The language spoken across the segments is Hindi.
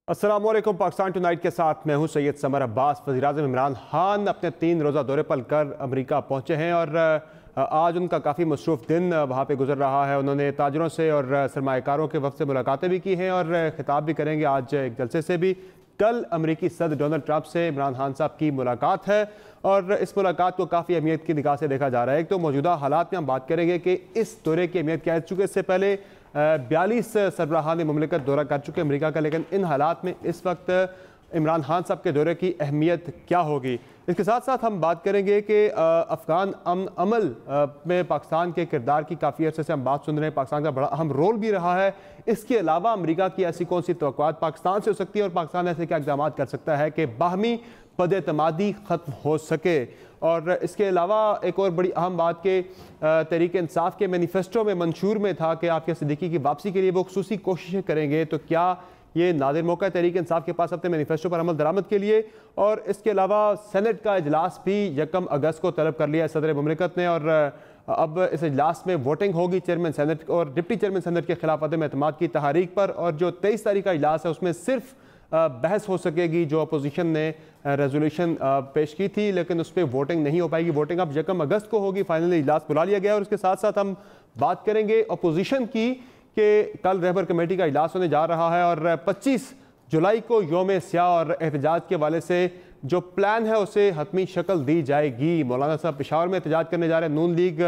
अस्सलाम वालेकुम। पाकिस्तान टुनाइट के साथ मैं हूं सैयद समर अब्बास। वज़ीर-ए-आज़म इमरान खान अपने 3 रोज़ा दौरे पर कर अमेरिका पहुंचे हैं और आज उनका काफ़ी मसरूफ़ दिन वहां पे गुजर रहा है। उन्होंने ताजरों से और सरमायाकारों के वफ़द से मुलाकातें भी की हैं और खिताब भी करेंगे आज एक जलसे से भी। कल अमेरिकी सदर डोनाल्ड ट्रंप से इमरान खान साहब की मुलाकात है और इस मुलाकात को काफ़ी अहमियत की निगाह से देखा जा रहा है। एक तो मौजूदा हालात में हम बात करेंगे कि इस दौरे की अहमियत क्या है, चूँकि इससे पहले 42 सरबराहान मुमलिकत दौरा कर चुके अमेरिका का, लेकिन इन हालात में इस वक्त इमरान खान साहब के दौरे की अहमियत क्या होगी। इसके साथ साथ हम बात करेंगे कि अफ़गान अमल में पाकिस्तान के किरदार की काफ़ी अर्से से हम बात सुन रहे हैं। पाकिस्तान का बड़ा अहम रोल भी रहा है। इसके अलावा अमेरिका की ऐसी कौन सी तवक्कुआत पाकिस्तान से हो सकती है और पाकिस्तान ऐसे क्या इक़दाम कर सकता है कि बाहमी बद-एतमादी ख़त्म हो सके। और इसके अलावा एक और बड़ी अहम बात के तहरीक इंसाफ के मैनिफेस्टो में मंशूर में था कि आफिया सिद्दीकी की वापसी के लिए वो खुसूसी कोशिशें करेंगे, तो क्या ये नादिर मौका है तहरीक इंसाफ के पास अपने मैनिफेस्टो पर अमल दरामद के लिए। और इसके अलावा सेनेट का इजलास भी 1 अगस्त को तलब कर लिया है सदर मुमलिकत ने और अब इस इजलास में वोटिंग होगी चेयरमैन सेनेट और डिप्टी चेयरमैन सेनेट के खिलाफ अदम एतमाद की तहरीक पर। और जो 23 तारीख का इजलास है उसमें सिर्फ बहस हो सकेगी। जो अपोजिशन ने रेजोल्यूशन पेश की थी लेकिन उस पर वोटिंग नहीं हो पाएगी। वोटिंग अब 1 अगस्त को होगी। फाइनली इजलास बुला लिया गया और उसके साथ साथ हम बात करेंगे अपोजिशन की कि कल रहबर कमेटी का इजलास होने जा रहा है और 25 जुलाई को यौम स्याह और एहतजाज के वाले से जो प्लान है उसे हतमी शक्ल दी जाएगी। मौलाना साहब पेशावर में एहतजाज करने जा रहे हैं, नून लीग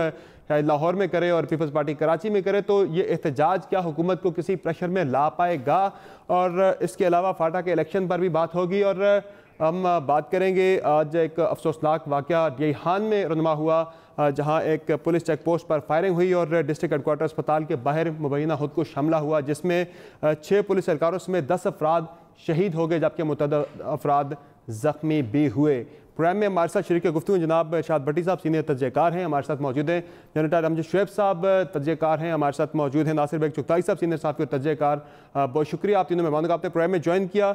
लाहौर में करे और पीपल्स पार्टी कराची में करे, तो ये एहतजाज क्या हुकूमत को किसी प्रेशर में ला पाएगा। और इसके अलावा फाटा के इलेक्शन पर भी बात होगी और हम बात करेंगे आज एक अफसोसनाक वाक़या रिहान में रुनमा हुआ जहां एक पुलिस चेक पोस्ट पर फायरिंग हुई और डिस्ट्रिक्ट हेडक्वार्टर अस्पताल के बाहर मुबैना खुदकुश हमला हुआ जिसमें 6 पुलिस एहलकारों समेत 10 अफराद शहीद हो गए जबकि मुतअद्दिद अफराद ज़ख्मी भी हुए। प्रोग्राम में हमारे साथ शरीक गुफ्तगू जनाब शाद भट्टी साहब सीनियर तजज़ियाकार हैं, हमारे साथ मौजूद हैं। जनरल अमजद शुएब साहब तजज़ियाकार हैं, हमारे साथ मौजूद हैं। नासिर बेग चुगताई साहब सीनियर साहब के तजज़ियाकार। बहुत शुक्रिया आप तीनों मेहमानों का आपने प्रोग्राम में ज्वाइन किया।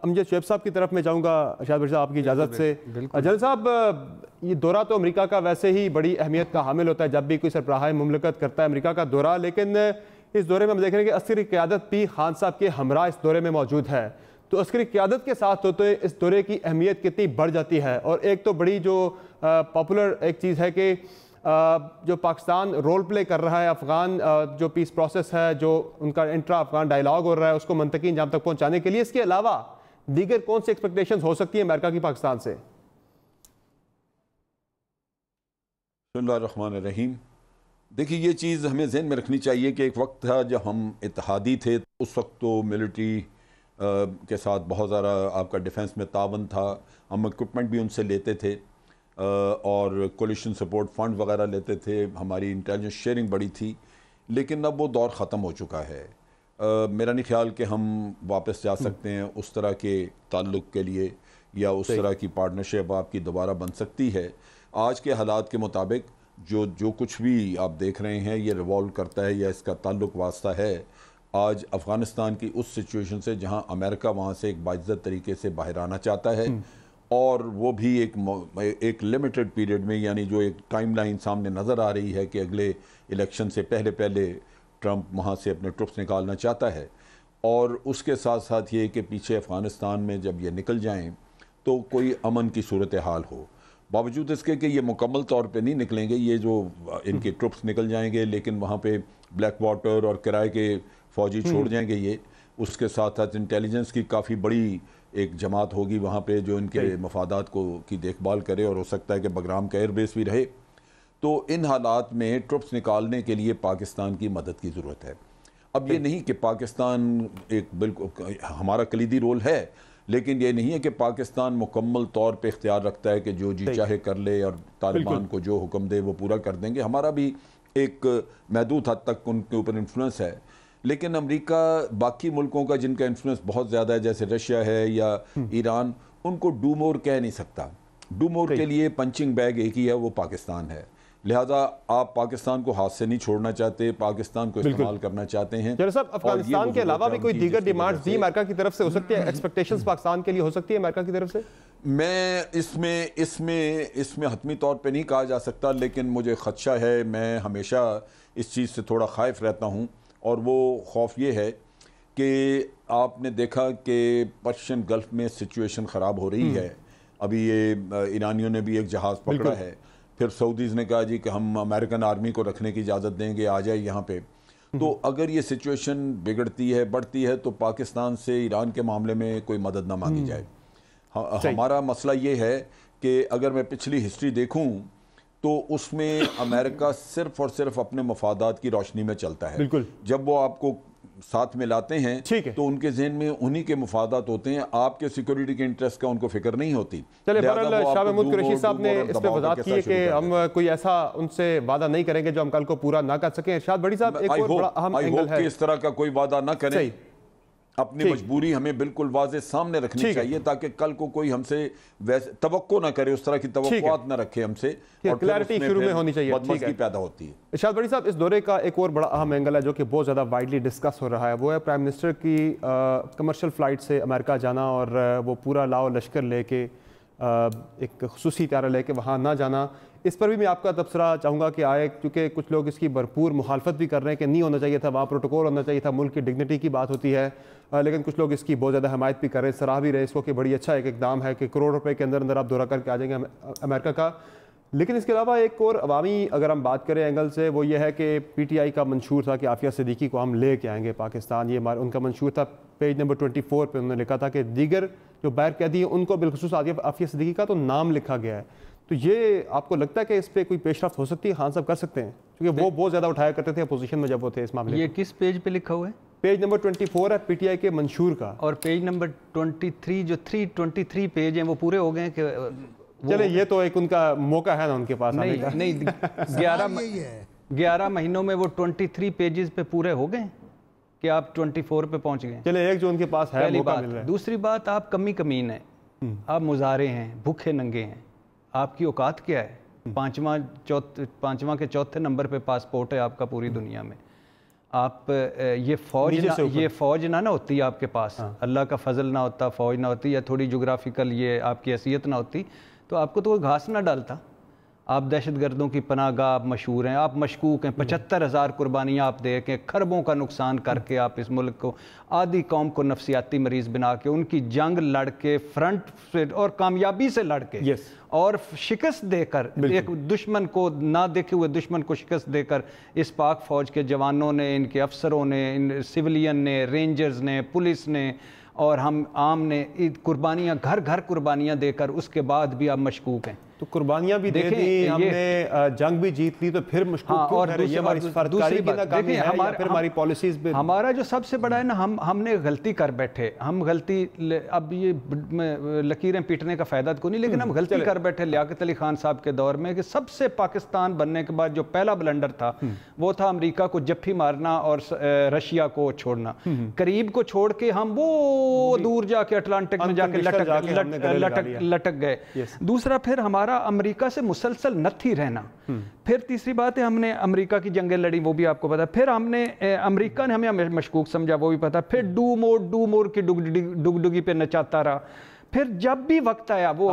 अमजद शुएब साहब की तरफ में जाऊँगा शाद भट्टी साहब आपकी इजाज़त से। जनरल साहब, ये दौरा तो अमेरिका का वैसे ही बड़ी अहमियत का हामिल होता है जब भी कोई सरबराह मुमलिकत करता है अमेरिका का दौरा, लेकिन इस दौरे में हम देख रहे हैं कि अस्करी क़यादत भी खान साहब के हमरा इस दौरे में मौजूद है। तो अस्करी क़यादत के साथ होते इस दौरे की अहमियत कितनी बढ़ जाती है। और एक तो बड़ी जो पॉपुलर एक चीज़ है कि जो पाकिस्तान रोल प्ले कर रहा है अफ़गान जो पीस प्रोसेस है, जो उनका इंट्रा अफ़गान डायलॉग हो रहा है उसको मंतकी अंजाम तक पहुँचाने के लिए, इसके अलावा दीगर कौन सी एक्सपेक्टेशन हो सकती है अमेरिका की पाकिस्तान से। बिस्मिल्लाहिर्रहमानिर्रहीम। देखिए, ये चीज़ हमें जहन में रखनी चाहिए कि एक वक्त था जब हम इत्तेहादी थे, उस वक्त तो मिलिट्री के साथ बहुत ज़्यादा आपका डिफेंस में तावन था। हम इक्विपमेंट भी उनसे लेते थे और कोलिशन सपोर्ट फंड वगैरह लेते थे, हमारी इंटेलिजेंस शेयरिंग बड़ी थी। लेकिन अब वो दौर ख़त्म हो चुका है। मेरा नहीं ख्याल कि हम वापस जा सकते हैं उस तरह के ताल्लुक़ के लिए या उस तरह की पार्टनरशिप आपकी दोबारा बन सकती है। आज के हालात के मुताबिक जो कुछ भी आप देख रहे हैं ये रिवॉल्व करता है या इसका ताल्लुक़ वास्ता है आज अफ़गानिस्तान की उस सिचुएशन से जहां अमेरिका वहां से एक बाइज़्ज़त तरीके से बाहर आना चाहता है और वो भी एक लिमिटेड पीरियड में, यानी जो एक टाइमलाइन सामने नज़र आ रही है कि अगले इलेक्शन से पहले पहले ट्रंप वहाँ से अपने ट्रुप्स निकालना चाहता है। और उसके साथ साथ ये कि पीछे अफ़गानिस्तान में जब ये निकल जाएँ तो कोई अमन की सूरत हाल हो, बावजूद इसके कि ये मुकम्मल तौर पे नहीं निकलेंगे, ये जो इनके ट्रुप्स निकल जाएंगे लेकिन वहाँ पे ब्लैक वाटर और किराए के फ़ौजी छोड़ जाएंगे ये। उसके साथ साथ इंटेलिजेंस की काफ़ी बड़ी एक जमात होगी वहाँ पे जो इनके मफादात को की देखभाल करे और हो सकता है कि बगराम का एयरबेस भी रहे। तो इन हालात में ट्रुप्स निकालने के लिए पाकिस्तान की मदद की ज़रूरत है। अब ये नहीं कि पाकिस्तान एक बिल्कुल हमारा कलीदी रोल है, लेकिन ये नहीं है कि पाकिस्तान मुकम्मल तौर पे इख्तियार रखता है कि जो जी चाहे कर ले और तालिबान को जो हुक्म दे वो पूरा कर देंगे। हमारा भी एक महदूद हद तक उनके ऊपर इन्फ्लुएंस है, लेकिन अमेरिका बाकी मुल्कों का जिनका इन्फ्लुएंस बहुत ज़्यादा है जैसे रशिया है या ईरान, उनको डू मोर कह नहीं सकता। डू मोर के लिए पंचिंग बैग एक ही है, वो पाकिस्तान है। लिहाजा आप पाकिस्तान को हाथ से नहीं छोड़ना चाहते, पाकिस्तान को इस्तेमाल करना चाहते हैं। साहब, अफगानिस्तान के अलावा भी कोई दीगर डिमांड्स भी अमेरिका की तरफ से हो सकती है, एक्सपेक्टेशंस पाकिस्तान के लिए हो सकती है अमेरिका की तरफ से। मैं इसमें हतमी तौर पे नहीं कहा जा सकता, लेकिन मुझे खदशा है, मैं हमेशा इस चीज़ से थोड़ा खाइफ रहता हूँ और वो खौफ ये है कि आपने देखा कि पर्शियन गल्फ में सिचुएशन ख़राब हो रही है। अभी ये ईरानियों ने भी एक जहाज़ पकड़ा है, फिर सऊदीज़ ने कहा जी कि हम अमेरिकन आर्मी को रखने की इजाज़त देंगे, आ जाए यहाँ पे। तो अगर ये सिचुएशन बिगड़ती है, बढ़ती है, तो पाकिस्तान से ईरान के मामले में कोई मदद ना मांगी जाए। हमारा मसला ये है कि अगर मैं पिछली हिस्ट्री देखूं तो उसमें अमेरिका सिर्फ और सिर्फ अपने मफादात की रोशनी में चलता है। बिल्कुल। जब वो आपको साथ में लाते हैं तो उनके जहन में उन्हीं के मुफादात होते हैं, आपके सिक्योरिटी के इंटरेस्ट का उनको फिक्र नहीं होती। चलिए, बहरहाल शाह महमूद कुरैशी साहब ने इस पे वजाहत की है कि हम कोई ऐसा उनसे वादा नहीं करेंगे जो हम कल को पूरा ना कर सकें। इरशाद बड़ी साहब, एक और बड़ा अहम एंगल है, इस तरह का कोई वादा ना करें। अपनी मजबूरी हमें बिल्कुल वाज़े सामने रखनी चाहिए ताकि कल को कोई हमसे वैसे तवक्को ना करे, उस तरह की तवक्कुआत ना रखे हमसे, और क्लैरिटी शुरू में होनी चाहिए। बदमज़गी पैदा होती है। इरशाद बड़ी साहब, इस दौरे का एक और बड़ा अहम एंगल है जो कि बहुत ज़्यादा वाइडली डिस्कस हो रहा है, वो है प्राइम मिनिस्टर की कमर्शियल फ़्लाइट से अमेरिका जाना और वो पूरा लाओ लश्कर लेके एक खुसूसी त्यारा लेके वहाँ ना जाना। इस पर भी मैं आपका तबसरा चाहूँगा कि आए, क्योंकि कुछ लोग इसकी भरपूर मुखालफत भी कर रहे हैं कि नहीं होना चाहिए था, वहाँ प्रोटोकॉल होना चाहिए था, मुल्क की डिग्निटी की बात होती है, लेकिन कुछ लोग इसकी बहुत ज़्यादा हमायत भी कर रहे हैं, सराह भी रहे इसको कि बड़ी अच्छा एक इकदाम है कि करोड़ रुपए के अंदर अंदर आप दौरा करके आ जाएंगे अमेरिका का। लेकिन इसके अलावा एक और अवामी अगर हम बात करें एंगल से, वो ये है कि PTI का मंशूर था कि आफिया सिद्दीकी को हम ले के आएंगे पाकिस्तान। ये उनका मंशूर था, पेज नंबर 24 पे उन्होंने लिखा था कि दीगर जो बाहर कैदी हैं उनको बिलखुसूस आफिया सिद्दीकी का तो नाम लिखा गया है। तो ये आपको लगता है कि इस पर कोई पेशरफ्त हो सकती है? खान साहब कर सकते हैं, क्योंकि वो बहुत ज़्यादा उठाया करते थे अपोजिशन में जब वो थे इस मामले। ये किस पेज पे लिखा हुआ है? पेज नंबर 24 है PTI के मंशूर का, और पेज नंबर 23 जो 323 पेज हैं वो पूरे हो गए कि चले ये तो एक उनका मौका है ना उनके पास। नहीं 11 महीनों में वो 23 पेजेस पे पूरे हो गए कि आप 24 पे पहुंच गए। चले एक जो उनके पास है मौका मिल रहा है। दूसरी बात, आप कमीन है, आप मुजारे हैं, भूखे नंगे हैं, आपकी औकात क्या है? पांचवा के चौथे नंबर पे पासपोर्ट है आपका पूरी दुनिया में। आप ये फौज ना होती आपके पास, अल्लाह का फजल ना होता, फौज ना होती, या थोड़ी जोग्राफिकल ये आपकी हैसियत ना होती, तो आपको तो कोई घास ना डालता। आप दहशतगर्दों की पनाहगाह आप मशहूर हैं, आप मशकूक हैं, 75,000 कुर्बानियाँ आप दे के, खरबों का नुकसान करके आप इस मुल्क को, आधी कौम को नफसियाती मरीज़ बना के, उनकी जंग लड़ के फ्रंट से और कामयाबी से लड़ के और शिकस्त देकर, एक दुश्मन को ना देखे हुए दुश्मन को शिकस्त देकर इस पाक फ़ौज के जवानों ने, इनके अफसरों ने, इन सिविलियन ने, रेंजर्स ने, पुलिस ने और हम आम ने कुर्बानियाँ, घर घर कुर्बानियाँ देकर उसके बाद भी आप मशकूक हैं। तो कुर्बानियां भी दे दी, हमने जंग भी जीत ली, तो फिर मुश्किल और दूसरी हमारी पॉलिसीज में हमारा जो सबसे बड़ा है ना, हमने गलती कर बैठे, हम गलती, अब ये लकीरें पीटने का फायदा तो नहीं, लेकिन हम गलती कर बैठे लियाकत अली खान साहब के दौर में कि सबसे पाकिस्तान बनने के बाद जो पहला ब्लंडर था वो था अमेरिका को जफ्फी मारना और रशिया को छोड़ना। करीब को छोड़ के हम वो दूर जाके अटलांटिक में जाके लटक गए। दूसरा, फिर हमारा अमेरिका से मुसलसल नथी रहना। फिर तीसरी बात है, हमने अमेरिका की जंगें लड़ी, वो भी आपको पता। फिर हमने अमेरिका ने हमें मशकूक समझा, वो भी पता। फिर डू मोर की डुगडुगी पे नचाता रहा। फिर जब भी वक्त आया, वो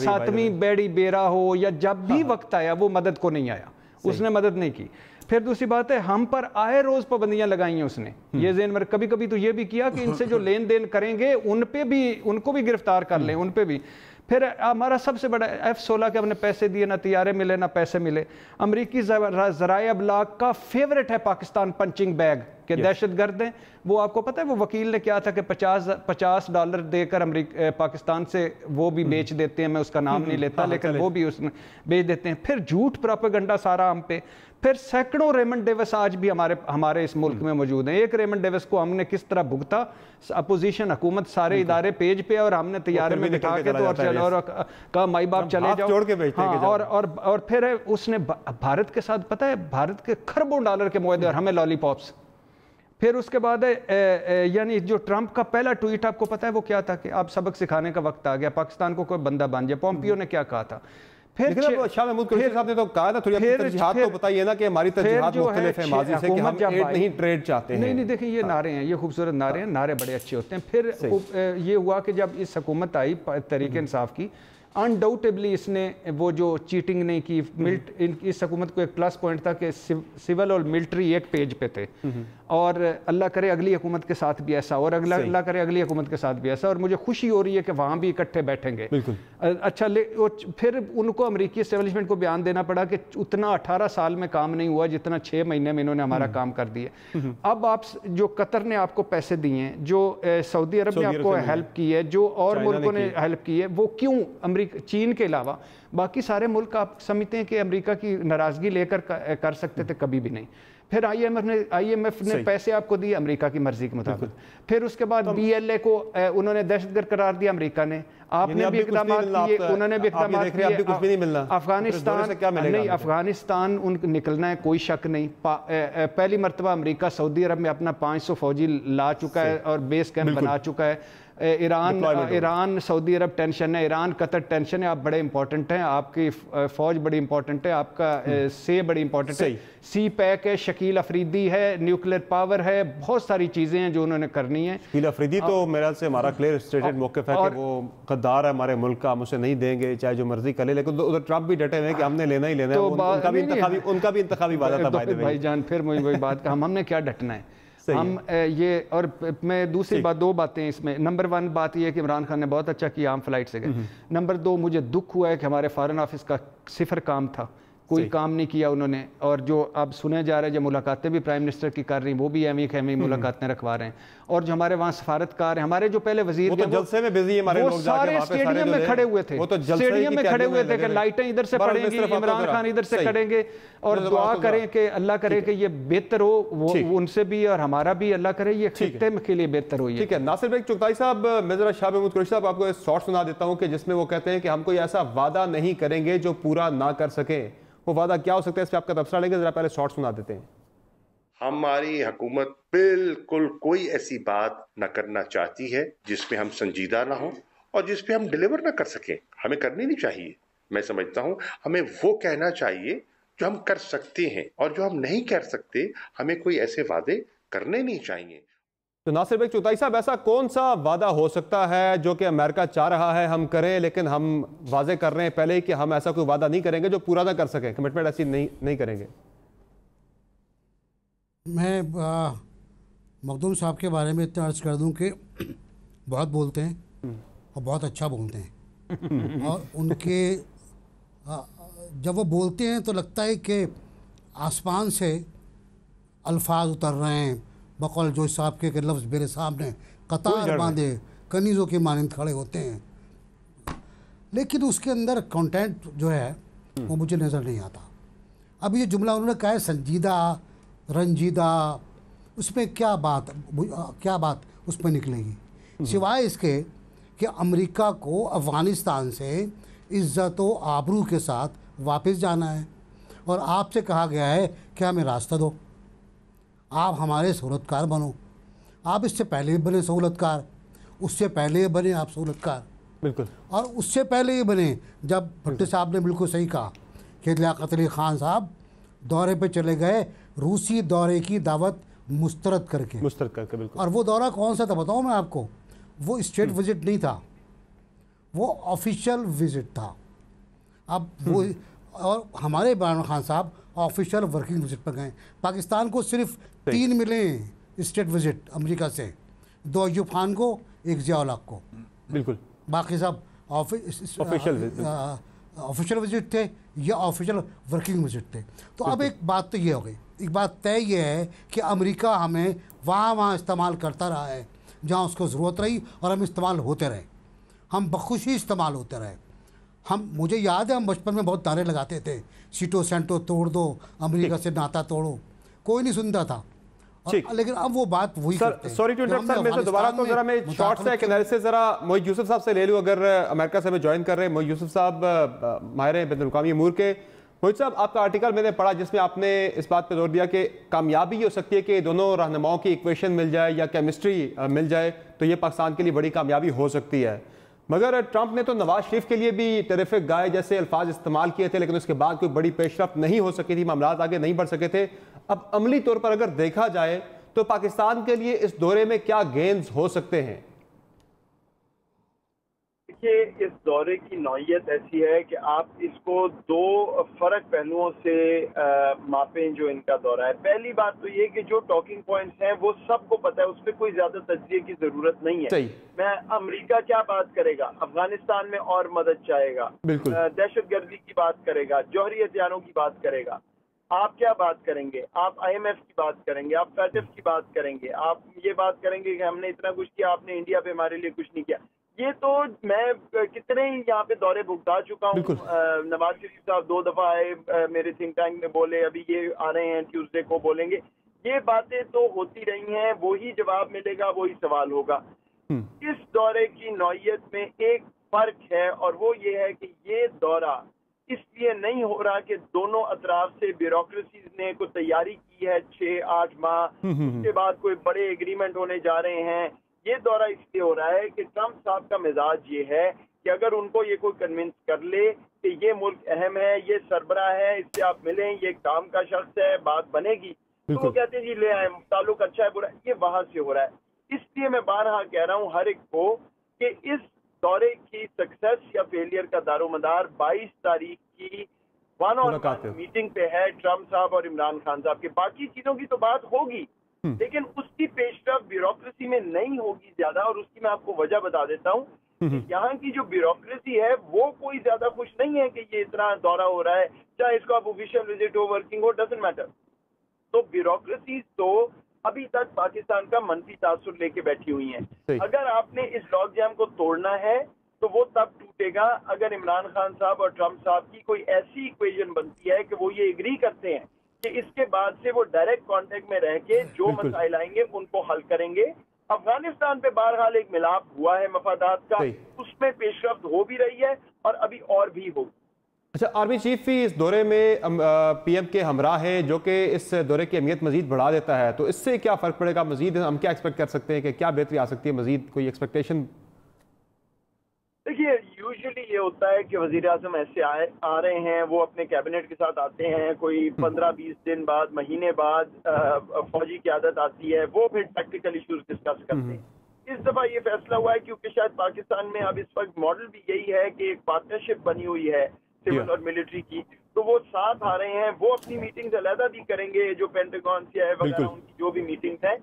7वीं बेड़ी बेरा हो या जब भी वक्त आया, वो मदद को नहीं आया, उसने मदद नहीं की। फिर दूसरी बात है, हम पर आए रोज पाबंदियां लगाई हैं उसने। ये ज़हन में, कभी कभी तो ये भी किया कि इनसे जो लेन देन करेंगे उन पे भी, उनको भी गिरफ्तार कर लें, उन पे भी। फिर हमारा सबसे बड़ा F-16 के हमने पैसे दिए, ना तैयारे मिले ना पैसे मिले। अमरीकी ज़राए अबलाग का फेवरेट है पाकिस्तान पंचिंग बैग के दहशतगर्द हैं। वो आपको पता है वो वकील ने क्या था कि $50 देकर पाकिस्तान से वो भी बेच देते हैं, मैं उसका नाम नहीं लेता, लेकिन वो भी उसमें बेच देते हैं। फिर झूठ प्रोपेगेंडा सारा हम पे। फिर सैकड़ों रेमंड डेविस आज भी हमारे इस मुल्क में मौजूद हैं। एक रेमंड डेविस को हमने किस तरह भुगता, अपोजिशन हुकूमत सारे इदारे पेज पे, और हमने तैयारे में बिठा के और कहा माई बाप चले जाओ। और फिर उसने भारत के साथ, पता है, भारत के खरबों डॉलर के मुआहदे और हमें लॉलीपॉप्स। फिर उसके बाद यानी जो ट्रंप का पहला ट्वीट आपको पता है वो क्या था कि आप सबक सिखाने का वक्त आ गया, पाकिस्तान को कोई बंदा बन जाए। पोम्पियो ने क्या कहा था? फिर शाह महमूद कुरैशी साहब ने तो कहा ना, थोड़ी तरजीहात तो बताइए ना कि हमारी तरजीहात मुख्तलिफ है माजी से, कि हम एड नहीं ट्रेड चाहते हैं। नहीं, देखिए ये नारे हैं, ये खूबसूरत नारे हैं, नारे बड़े अच्छे होते हैं। फिर ये हुआ कि जब इस हुकूमत आई तहरीक इंसाफ की, अनडाउटेबली इसने वो जो चीटिंग नहीं की, इस हुकूमत को एक प्लस पॉइंट था कि सिविल और मिलिट्री एक पेज पे थे। और अल्लाह करे अगली हुकूमत के साथ भी ऐसा, और अल्लाह करे अगली हुकूमत के साथ भी ऐसा, और मुझे खुशी हो रही है कि वहाँ भी इकट्ठे बैठेंगे। अच्छा, फिर उनको अमेरिकी एस्टेब्लिशमेंट को बयान देना पड़ा कि उतना 18 साल में काम नहीं हुआ जितना 6 महीने में इन्होंने हमारा काम कर दिया। अब आप जो कतर ने आपको पैसे दिए हैं, जो सऊदी अरब ने आपको हेल्प की है, जो और मुल्कों ने हेल्प की है, वो क्यों अमेरिका, चीन के अलावा बाकी सारे मुल्क आप समझते हैं कि अमेरिका की नाराज़गी लेकर कर सकते थे? कभी भी नहीं। फिर आईएमएफ ने पैसे आपको दिए अमेरिका की मर्जी के मुताबिक। फिर उसके बाद BLA को उन्होंने दहशतगर्द करार दिया अमेरिका ने, आपने भी इकदाम किए, उन्होंने भी इकदाम किए। अफगानिस्तान नहीं, अफगानिस्तान उनको निकलना है, कोई शक नहीं। पहली मरतबा अमेरिका सऊदी अरब में अपना 500 फौजी ला चुका है और बेस कैंप बना चुका है। ईरान सऊदी अरब टेंशन है, ईरान कतर टेंशन है। आप बड़े इंपॉर्टेंट हैं, आपकी फौज बड़ी इंपॉर्टेंट है, आपका से बड़ी इंपॉर्टेंट है, सी पैक है, शकील अफरीदी है, न्यूक्लियर पावर है, बहुत सारी चीजें हैं जो उन्होंने करनी है। शकील अफरीदी तो मेरे ख्याल से हमारा क्लियर स्टेटेड मौक़िफ़ है कि वो गद्दार है हमारे मुल्क का, हम उसे नहीं देंगे चाहे जो मर्जी कर ले, लेकिन उधर ट्रंप भी डटे हुए कि हमने लेना ही लेना है। उनका भी इंतखाबी वादा था भाईजान। फिर मुझे वही बात का, हमने क्या डटना है हम ये। और मैं दूसरी बात, 2 बातें इसमें। नंबर 1 बात ये है कि इमरान खान ने बहुत अच्छा किया, आम फ्लाइट से गए। नंबर 2, मुझे दुख हुआ है कि हमारे फॉरेन ऑफिस का सिफर काम था, कोई काम नहीं किया उन्होंने। और जो अब सुने जा रहे हैं, जो मुलाकातें भी प्राइम मिनिस्टर की कर रही हैं, वो भी एम मुलाकातें रखवा रहे हैं। और जो हमारे वहाँ सफारतकार हैं, हमारे जो पहले वजीर वो तो जलसे में बिजी है, हमारे लोग सारे स्टेडियम में खड़े हुए थे, स्टेडियम में खड़े हुए थे कि लाइटें इधर से पड़ेंगी, इमरान खान इधर से करेंगे, और दुआ करें कि अल्लाह करे कि ये बेहतर हो, वो उनसे भी और हमारा भी, अल्लाह करे ये खित्ते के लिए बेहतर हो। ठीक है नासिर भाई चुगताई साहब, मैं जरा शाह महमूद कुरैशी साहब आपको शॉर्ट सुना देता हूँ कि जिसमें वो कहते हैं कि हम कोई ऐसा वादा नहीं करेंगे जो पूरा ना कर सके। वो वादा क्या हो सकता है, इस पर आपका तबसरा लेंगे, जरा पहले शॉर्ट सुना देते हैं। हमारी हुकूमत बिल्कुल कोई ऐसी बात न करना चाहती है जिसमें हम संजीदा ना हो और जिसपे हम डिलीवर ना कर सकें। हमें करनी नहीं चाहिए। मैं समझता हूं हमें वो कहना चाहिए जो हम कर सकते हैं, और जो हम नहीं कर सकते हमें कोई ऐसे वादे करने नहीं चाहिए। तो नासिर भाई चुगताई साहब, ऐसा कौन सा वादा हो सकता है जो कि अमेरिका चाह रहा है हम करें, लेकिन हम वाजे कर रहे हैं पहले ही कि हम ऐसा कोई वादा नहीं करेंगे जो पूरा ना कर सकें, कमिटमेंट ऐसी नहीं करेंगे? मैं मखदूम साहब के बारे में इतना अर्ज कर दूं कि बहुत बोलते हैं और बहुत अच्छा बोलते हैं और उनके जब वो बोलते हैं तो लगता है कि आसमान से अल्फाज उतर रहे हैं, बकौल जो साहब के लफ्ज़ मेरे सामने कतार बांधे कनीज़ों के मानंद खड़े होते हैं, लेकिन उसके अंदर कंटेंट जो है वो मुझे नज़र नहीं आता। अब ये जुमला उन्होंने कहा है संजीदा रंजीदा, उसमें क्या बात उसमें निकलेगी सिवाय इसके कि अमेरिका को अफ़गानिस्तान से इज़्ज़त व आबरू के साथ वापस जाना है और आपसे कहा गया है कि हमें रास्ता दो, आप हमारे सहूलतकार बनो। आप इससे पहले भी बने सहूलतकार, उससे पहले बने आप सहूलतकार, बिल्कुल, और उससे पहले ही बने जब भट्टी साहब ने बिल्कुल सही कहा कि लियाकत अली ख़ान साहब दौरे पे चले गए, रूसी दौरे की दावत मुस्तरद करके बिल्कुल। और वो दौरा कौन सा था बताऊँ मैं आपको, वो स्टेट विजिट नहीं था, वो ऑफिशियल विजिट था। अब वो और हमारे इमरान खान साहब ऑफिशियल वर्किंग विजिट पर गए। पाकिस्तान को सिर्फ 3 मिले स्टेट विजिट अमेरिका से, 2 अय्यूब खान को, 1 ज़िया-उल हक को, बिल्कुल, बाकी सब ऑफिशियल विजिट थे या ऑफिशियल वर्किंग विजिट थे। तो अब एक बात तो ये हो गई, एक बात तय ये है कि अमेरिका हमें वहाँ इस्तेमाल करता रहा है जहाँ उसको ज़रूरत रही, और हम इस्तेमाल होते रहे, हम बखुशी इस्तेमाल होते रहे। मुझे याद है हम बचपन में बहुत नारे लगाते थे, सीटो सेंटो तोड़ दो, अमेरिका से नाता तोड़ो, कोई नहीं सुनता था। लेकिन अब वो बात वही करते हैं। सॉरी टू इंटरप्ट सर, मैं से दोबारा तो जरा मैं शॉर्ट से एक एनालिसिस जरा मोहित यूसुफ साहब से ले लूं, अगर अमेरिका से हमें ज्वाइन कर रहे हैं। मोहित यूसुफ साहब माहिर हैं बैनुल-अक़वामी अमूर के। मोहित साहब, आपका आर्टिकल मैंने पढ़ा जिसमें आपने इस बात पर जोर दिया कि कामयाबी हो सकती है कि दोनों रहनुमाओं की इक्वेशन मिल जाए या केमिस्ट्री मिल जाए तो ये पाकिस्तान के लिए बड़ी कामयाबी हो सकती है। मगर ट्रंप ने तो नवाज शरीफ के लिए भी टेरिफिक गाय जैसे अल्फाज इस्तेमाल किए थे, लेकिन उसके बाद कोई बड़ी पेशरफ्त नहीं हो सकी थी, मामला आगे नहीं बढ़ सके थे। अब अमली तौर पर अगर देखा जाए तो पाकिस्तान के लिए इस दौरे में क्या गेन्स हो सकते हैं? देखिए, इस दौरे की नौयत ऐसी है कि आप इसको दो फर्क पहलुओं से मापें जो इनका दौरा है। पहली बात तो ये कि जो टॉकिंग पॉइंट्स हैं वो सबको पता है, उस पर कोई ज्यादा तजज़िये की जरूरत नहीं है। मैं अमेरिका क्या बात करेगा, अफगानिस्तान में और मदद चाहेगा, दहशतगर्दी की बात करेगा, जौहरी हथियारों की बात करेगा। आप क्या बात करेंगे? आप IMF की बात करेंगे, आप FATF की बात करेंगे, आप ये बात करेंगे कि हमने इतना कुछ किया, आपने इंडिया पे हमारे लिए कुछ नहीं किया। ये तो मैं कितने ही यहाँ पे दौरे भुगता चुका हूँ। नवाज शरीफ साहब 2 दफा आए, मेरे थिंक टैंक में बोले, अभी ये आ रहे हैं ट्यूसडे को बोलेंगे। ये बातें तो होती रही हैं, वही जवाब मिलेगा, वही सवाल होगा। इस दौरे की नौयत में एक फर्क है और वो ये है कि ये दौरा इसलिए नहीं हो रहा कि दोनों अतराफ से ब्यूरोक्रेसीज ने कोई तैयारी की है 6-8 माह, उसके बाद कोई बड़े एग्रीमेंट होने जा रहे हैं। ये दौरा इसलिए हो रहा है कि ट्रंप साहब का मिजाज ये है कि अगर उनको ये कोई कन्विंस कर ले कि ये मुल्क अहम है, ये सरबराह है, इससे आप मिलें, ये काम का शख्स है, बात बनेगी, तो वो कहते हैं जी ले आए, ताल्लुक अच्छा है बुरा, ये वहां से हो रहा है। इसलिए मैं बारहा कह रहा हूँ हर एक को कि इस दौरे की सक्सेस या फेलियर का दारोमदार 22 तारीख की वन-ऑन-वन मीटिंग पे है ट्रंप साहब और इमरान खान साहब के। बाकी चीजों की तो बात होगी, लेकिन उसकी पेशरफ ब्यूरोक्रेसी में नहीं होगी ज्यादा, और उसकी मैं आपको वजह बता देता हूँ। यहाँ की जो ब्यूरोक्रेसी है वो कोई ज्यादा खुश नहीं है कि ये इतना दौरा हो रहा है, चाहे इसको आप ऑफिशियल विजिट हो, वर्किंग हो, डजंट मैटर। तो ब्यूरोक्रेसी तो अभी तक पाकिस्तान का मनफी तासुर लेके बैठी हुई है। अगर आपने इस लॉक जैम को तोड़ना है तो वो तब टूटेगा अगर इमरान खान साहब और ट्रंप साहब की कोई ऐसी इक्वेशन बनती है कि वो ये एग्री करते हैं कि इसके बाद से वो डायरेक्ट कांटेक्ट में रह के जो मसाइल आएंगे उनको हल करेंगे। अफगानिस्तान पे बहरहाल एक मिलाप हुआ है मफादात का, उसमें पेशरफ्त हो भी रही है और अभी और भी होगी। अच्छा, आर्मी चीफ भी इस दौरे में PM के हमरा है, जो कि इस दौरे की अहमियत मजीद बढ़ा देता है, तो इससे क्या फ़र्क पड़ेगा? मजीद हम क्या एक्सपेक्ट कर सकते हैं कि क्या बेहतरी आ सकती है? मजीद कोई एक्सपेक्टेशन? देखिए, यूजुअली ये होता है कि वज़ीर आज़म ऐसे आ रहे हैं, वो अपने कैबिनेट के साथ आते हैं, कोई 15-20 दिन बाद, महीने बाद फौजी क़यादत आती है, वो फिर टैक्टिकल इशूज़ डिस्कस करते हैं। इस दफ़ा ये फैसला हुआ है क्योंकि शायद पाकिस्तान में अब इस वक्त मॉडल भी यही है कि एक पार्टनरशिप बनी हुई है सिविल और मिलिट्री की, तो वो साथ आ रहे हैं। वो अपनी मीटिंग्स अलहदा भी करेंगे, जो पेंटागन से है वगैरह, उनकी जो भी मीटिंग्स हैं,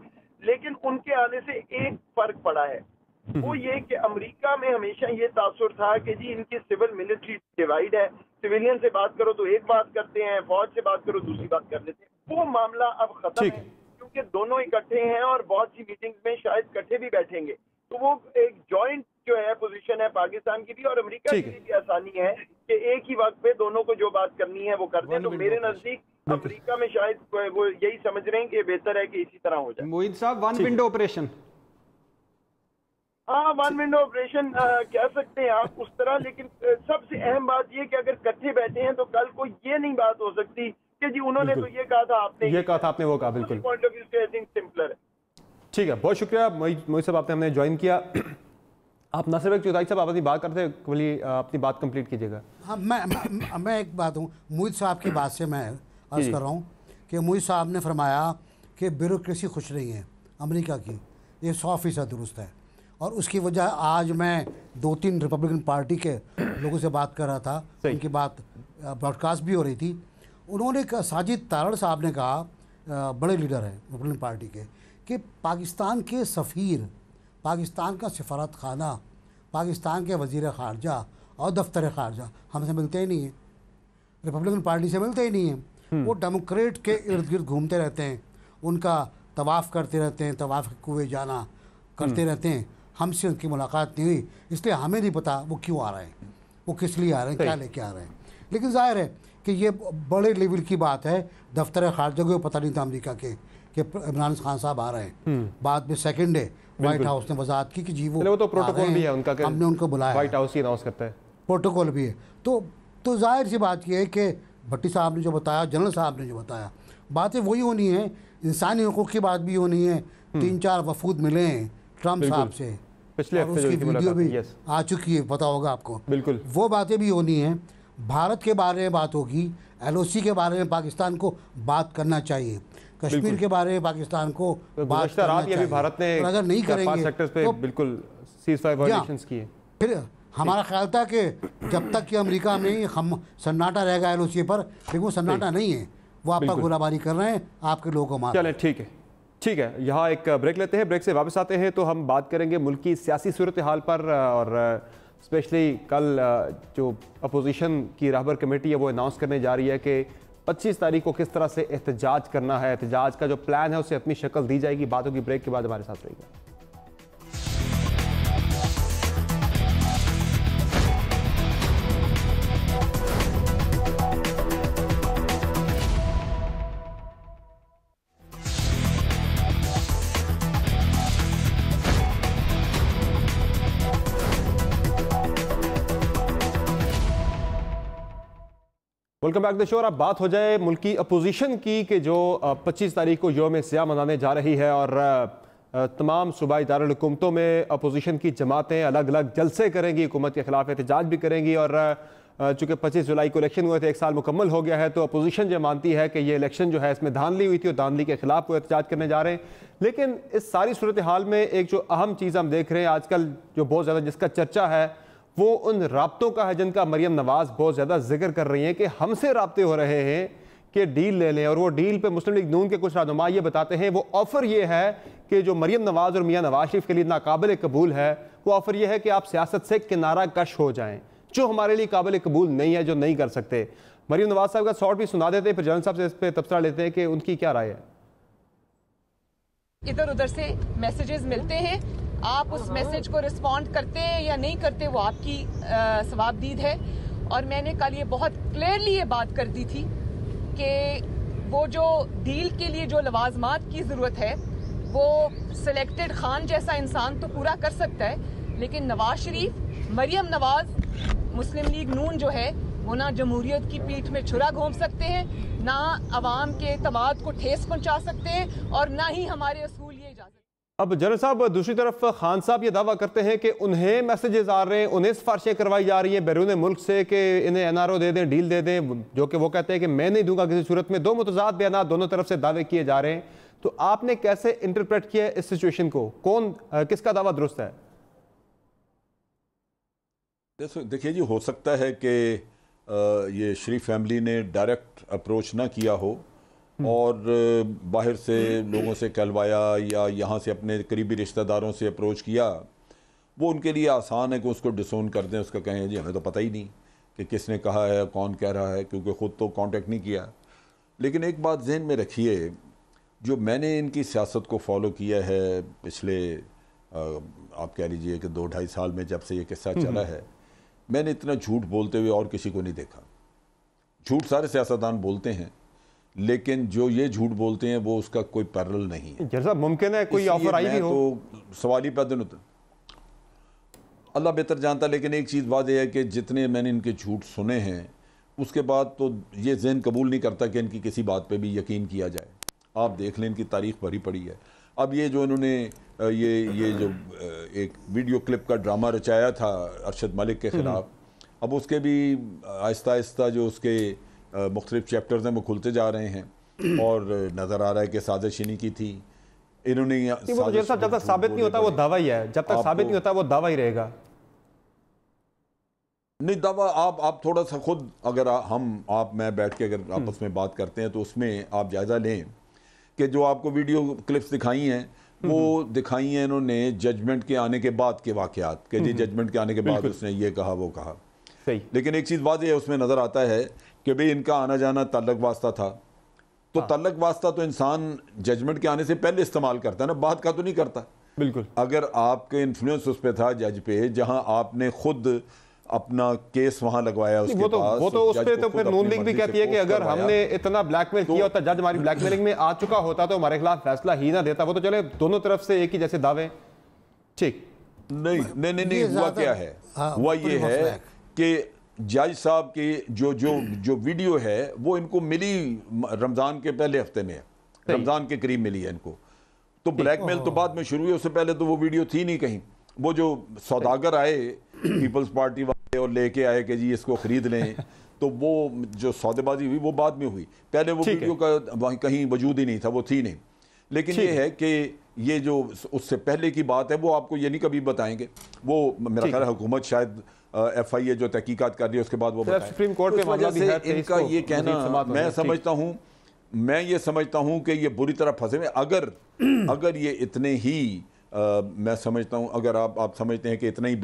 लेकिन उनके आने से एक फर्क पड़ा है, वो ये कि अमेरिका में हमेशा ये तासुर था कि जी इनकी सिविल मिलिट्री डिवाइड है, सिविलियन से बात करो तो एक बात करते हैं, फौज से बात करो दूसरी बात कर लेते हैं। वो मामला अब खत्म है क्योंकि दोनों इकट्ठे हैं और बहुत सी मीटिंग्स में शायद इकट्ठे भी बैठेंगे, तो वो एक जॉइंट जो है पोजीशन है पाकिस्तान की भी और अमेरिका की भी आसानी है कि एक ही वक्त पे दोनों को जो बात करनी है वो करते हैं। तो मेरे नजदीक अमेरिका में शायद वो यही समझ रहे हैं कि बेहतर है कि इसी तरह हो जाए। मोहित साहब, वन विंडो ऑपरेशन, हाँ, वन विंडो ऑपरेशन कह सकते हैं आप उस तरह, लेकिन सबसे अहम बात ये कि अगर इकट्ठे बैठे हैं तो कल को ये नहीं बात हो सकती कि जी उन्होंने तो ये कहा था, आपने ये कहा था, आपने वो कहा। बिल्कुल, पॉइंट ऑफ व्यू से आई थिंक सिंपलर है। ठीक है, बहुत शुक्रिया मोहित साहब, आपने हमने ज्वाइन किया। आप नासिर चौधरी साहब, आप अपनी बात करते हैं, अपनी बात कंप्लीट कीजिएगा। हाँ, मैं एक बात हूँ, मोहित साहब की बात से मैं अर्ज कर रहा हूँ कि मोहित साहब ने फरमाया कि ब्यूरोक्रेसी खुश नहीं है अमेरिका की, ये 100% दुरुस्त है। और उसकी वजह आज मैं 2-3 रिपब्लिकन पार्टी के लोगों से बात कर रहा था, उनकी बात ब्रॉडकास्ट भी हो रही थी। उन्होंने साजिद तारड़ साहब ने कहा, बड़े लीडर हैं रिपब्लिकन पार्टी के, कि पाकिस्तान के सफ़ीर, पाकिस्तान का सफारत खाना, पाकिस्तान के वज़ीर ख़ारजा और दफ्तर ख़ारजा हमसे मिलते ही नहीं हैं, रिपब्लिकन पार्टी से मिलते ही नहीं हैं। वो डेमोक्रेट के इर्द गिर्द घूमते रहते हैं, उनका तवाफ़ करते रहते हैं, तवाफ़ कुएं जाना करते रहते हैं। हमसे उनकी मुलाकात नहीं हुई, इसलिए हमें नहीं पता वो क्यों आ रहे हैं, वो किस लिए आ रहे हैं, क्या लेके आ रहे हैं। लेकिन ज़ाहिर है कि ये बड़े लेवल की बात है। दफ्तर ख़ारजा को पता नहीं था अमेरिका के कि इमरान खान साहब आ रहे हैं। बाद में सेकंड डे व्हाइट हाउस ने वजाहत की कि जी वो तो प्रोटोकॉल भी है उनका, हमने उनको बुलाया, व्हाइट हाउस ही अनाउंस करता है, प्रोटोकॉल भी है। तो जाहिर सी बात यह है कि भट्टी साहब ने जो बताया, जनरल साहब ने जो बताया, बातें वही होनी है, इंसानी हुकूक की बात भी होनी है। 3-4 वफूद मिले हैं ट्रंप साहब से, पिछले और उसकी वीडियो भी आ चुकी है, पता होगा आपको। बिल्कुल, वो बातें भी होनी है। भारत के बारे में बात होगी, LOC के बारे में पाकिस्तान को बात करना चाहिए, कश्मीर के बारे में पाकिस्तान को बात करना चाहिए। भारत ने अगर नहीं करेंगे तो बिल्कुल सीज़फायर वायलेशंस किए। फिर हमारा ख्याल था कि जब तक कि अमेरिका में हम सन्नाटा रहेगा एलओसी पर, लेकिन वो सन्नाटा नहीं है, वो आप पर गोलाबारी कर रहे हैं, आपके लोगों को मार। चलें ठीक है, यहाँ एक ब्रेक लेते हैं, ब्रेक से वापस आते हैं तो हम बात करेंगे मुल्क की सियासी सूरत हाल पर, और स्पेशली कल जो अपोजिशन की रहबर कमेटी है वो अनाउंस करने जा रही है कि 25 तारीख को किस तरह से एहतजाज करना है, एहतजाज का जो प्लान है उसे अपनी शक्ल दी जाएगी। बातों की ब्रेक के बाद हमारे साथ रहिएगा। Welcome back the show. अब बात हो जाए मुल्क की अपोजिशन की कि जो 25 तारीख को यौम सियाह मनाने जा रही है, और तमाम सूबाई दारुल हुकूमतों में अपोजिशन की जमातें अलग अलग जलसे करेंगी, हुकूमत के खिलाफ एहतजाज भी करेंगी। और चूँकि 25 जुलाई को इलेक्शन हुए थे, 1 साल मुकम्मल हो गया है, तो अपोजिशन जो मानती है कि ये इलेक्शन जो है इसमें धांधली हुई थी और धांधली के खिलाफ वो एहतजाज करने जा रहे हैं। लेकिन इस सारी सूरत हाल में एक जो अहम चीज़ हम देख रहे हैं आजकल, जो बहुत ज़्यादा जिसका चर्चा है, वो उन राब्तों का है जिनका मरियम नवाज़ बहुत ज़्यादा जिक्र कर रही हैं कि हमसे राब्ते हो रहे हैं कि डील ले लें। और वो डील पे मुस्लिम लीग नून के कुछ रहनुमा ये बताते हैं, वो ऑफ़र ये है कि जो मरियम नवाज़ और मियाँ नवाज शरीफ के लिए नाकाबिल कबूल है, वो ऑफ़र ये है कि आप सियासत से किनारा कश हो जाएँ, जो हमारे लिए काबिल कबूल नहीं है, जो नहीं कर सकते। मरियम नवाज साहब का शॉर्ट भी सुना देते हैं, फिर जनरल साहब से इस पर तबसरा लेते हैं कि उनकी क्या राय है। इधर उधर से मैसेजेस मिलते हैं, आप उस मैसेज को रिस्पॉन्ड करते हैं या नहीं करते वो आपकी सवाबदीद है। और मैंने कल ये बहुत क्लियरली ये बात कर दी थी कि वो जो डील के लिए जो लवाजमात की ज़रूरत है वो सिलेक्टेड खान जैसा इंसान तो पूरा कर सकता है, लेकिन नवाज शरीफ, मरियम नवाज, मुस्लिम लीग नून जो है वो ना जमहूरियत की पीठ में छुरा घोंप सकते हैं, ना अवाम के एतमाद को ठेस पहुंचा सकते हैं, और ना ही हमारे असूल ये इजाजत। अब जनरल साहब, दूसरी तरफ खान साहब ये दावा करते हैं कि उन्हें मैसेजेस आ रहे हैं, उन्हें सिफारिशें करवाई जा रही हैं बैरून मुल्क से कि इन्हें एनआरओ दे दें, डील दे दें, जो कि वो कहते हैं कि मैं नहीं दूंगा किसी सूरत में। दो मुतजाद बयान दोनों तरफ से दावे किए जा रहे हैं, तो आपने कैसे इंटरप्रेट किया इस सिचुएशन को? कौन किसका दावा दुरुस्त है? देखिए जी, हो सकता है कि ये शरीफ फैमिली ने डायरेक्ट अप्रोच ना किया हो और बाहर से लोगों से कहलवाया या यहाँ से अपने करीबी रिश्तेदारों से अप्रोच किया। वो उनके लिए आसान है कि उसको डिसोन कर दें, उसका कहें जी हमें तो पता ही नहीं कि किसने कहा है, कौन कह रहा है, क्योंकि ख़ुद तो कांटेक्ट नहीं किया। लेकिन एक बात जहन में रखिए, जो मैंने इनकी सियासत को फॉलो किया है पिछले आप कह लीजिए कि 2-2.5 साल में, जब से ये किस्सा चला है, मैंने इतना झूठ बोलते हुए और किसी को नहीं देखा। झूठ सारे सियासतदान बोलते हैं, लेकिन जो ये झूठ बोलते हैं वो उसका कोई पैरेलल नहीं है। जैसा मुमकिन है कोई ऑफर आई भी हो तो सवाल ही पैदा नहीं होता, अल्लाह बेहतर जानता। लेकिन एक चीज़ वाज़ेह है कि जितने मैंने इनके झूठ सुने हैं, उसके बाद तो ये जहन कबूल नहीं करता कि इनकी किसी बात पे भी यकीन किया जाए। आप देख लें, इनकी तारीख भरी पड़ी है। अब ये जो इन्होंने ये जो एक वीडियो क्लिप का ड्रामा रचाया था अरशद मलिक के ख़िलाफ़, अब उसके भी आहिस्ता आहिस्ता जो उसके मुख्तलिफ चैप्टर्स हैं वो खुलते जा रहे हैं और नज़र आ रहा है कि साजिश इन्हीं की थी। इन्होंने जब तक साबित नहीं होता वो दावा ही है, जब तक साबित नहीं होता वो दावा ही रहेगा। नहीं, दावा आप थोड़ा सा खुद, अगर आप मैं बैठ के अगर आपस में बात करते हैं तो उसमें आप जायज़ा लें कि जो आपको वीडियो क्लिप्स दिखाई हैं वो दिखाई हैं इन्होंने जजमेंट के आने के बाद के वाक़यात के जी, जजमेंट के आने के बाद उसने ये कहा वो कहा। सही। लेकिन एक चीज़ वाज़ेह है, उसमें नज़र आता है कि भाई इनका आना जाना ताल्लुक वास्ता था, तो ताल्लुक वास्ता तो इंसान जजमेंट के आने से पहले इस्तेमाल करता है ना, बाद का तो नहीं करता। बिल्कुल। अगर आपके इन्फ्लुएंस उस पर था जज पे, जहां आपने खुद अपना केस वहां लगवाया उसके वो तो उस पे तो फिर नून लीग भी कहती है कि अगर हमने इतना ब्लैकमेल किया होता, जज हमारी ब्लैकमेलिंग में आ चुका होता तो हमारे खिलाफ फैसला ही ना देता। वो तो चले दोनों तरफ से एक ही जैसे दावे। ठीक, नहीं हुआ क्या है, हुआ ये है कि जज साहब की जो वीडियो है वो इनको मिली रमजान के पहले हफ्ते में, रमजान के करीब मिली है इनको। तो ब्लैकमेल तो बाद में शुरू हुई, उससे पहले तो वो वीडियो थी नहीं कहीं। वो जो सौदागर आए पीपल्स पार्टी वाले और लेके आए कि जी इसको खरीद लें, तो वो जो सौदेबाजी हुई वो बाद में हुई, पहले वो वीडियो का वहीं कहीं वजूद ही नहीं था, वो थी नहीं। लेकिन ये है कि ये जो उससे पहले की बात है वो आपको ये नहीं कभी बताएंगे। वो मेरा ख्याल है हुकूमत शायद FIA जो तहकीकात कर रही है उसके बाद वो बताएं। सुप्रीम कोर्ट पे मामला भी है, इनका ये कहना मैं समझता हूँ कि ये बुरी तरह फंसे हुए। अगर ये इतने ही मैं समझता हूँ, अगर आप समझते हैं कि इतना ही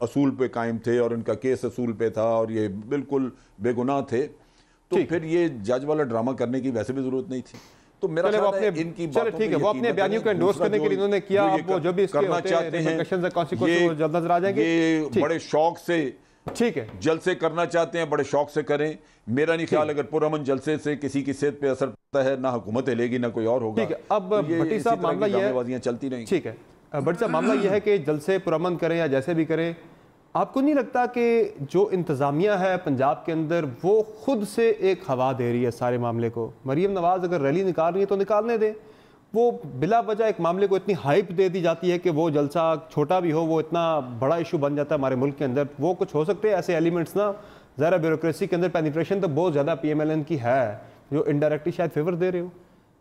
असूल पे कायम थे और इनका केस असूल पे था और ये बिल्कुल बेगुनाह थे, तो फिर ये जज वाला ड्रामा करने की वैसे भी जरूरत नहीं थी। तो मेरा ख्याल है इनकी बातों पे वो अपने बयानियों को एंडोर्स करने के लिए इन्होंने किया, वो जो भी करना चाहते हैं ये जल्द नजर आ जाएंगे। ये बड़े शौक से ठीक है जलसे करना चाहते हैं, बड़े शौक से करें। मेरा नहीं ख्याल अगर पुरअमन जलसे से किसी की सेहत पे असर पड़ता है, ना हुकूमत हिलेगी ना कोई और होगा। ठीक है, अब भट्टी साहब मामला ये है, चलती रहेंगी। ठीक है भट्टी साहब मामला ये है कि जलसे पुरअमन करें या जैसे भी करें, आपको नहीं लगता कि जो इंतज़ामिया है पंजाब के अंदर वो खुद से एक हवा दे रही है सारे मामले को? मरीम नवाज़ अगर रैली निकाल रही है तो निकालने दें, वो बिला वजह एक मामले को इतनी हाइप दे दी जाती है कि वो जलसा छोटा भी हो वो इतना बड़ा इशू बन जाता है हमारे मुल्क के अंदर। वो कुछ हो सकते हैं ऐसे एलिमेंट्स ना, ज़रा ब्यूरोक्रेसी के अंदर पेनिट्रेशन तो बहुत ज़्यादा PMLN की है जो इनडायरेक्टली शायद फेवर दे रहे हो।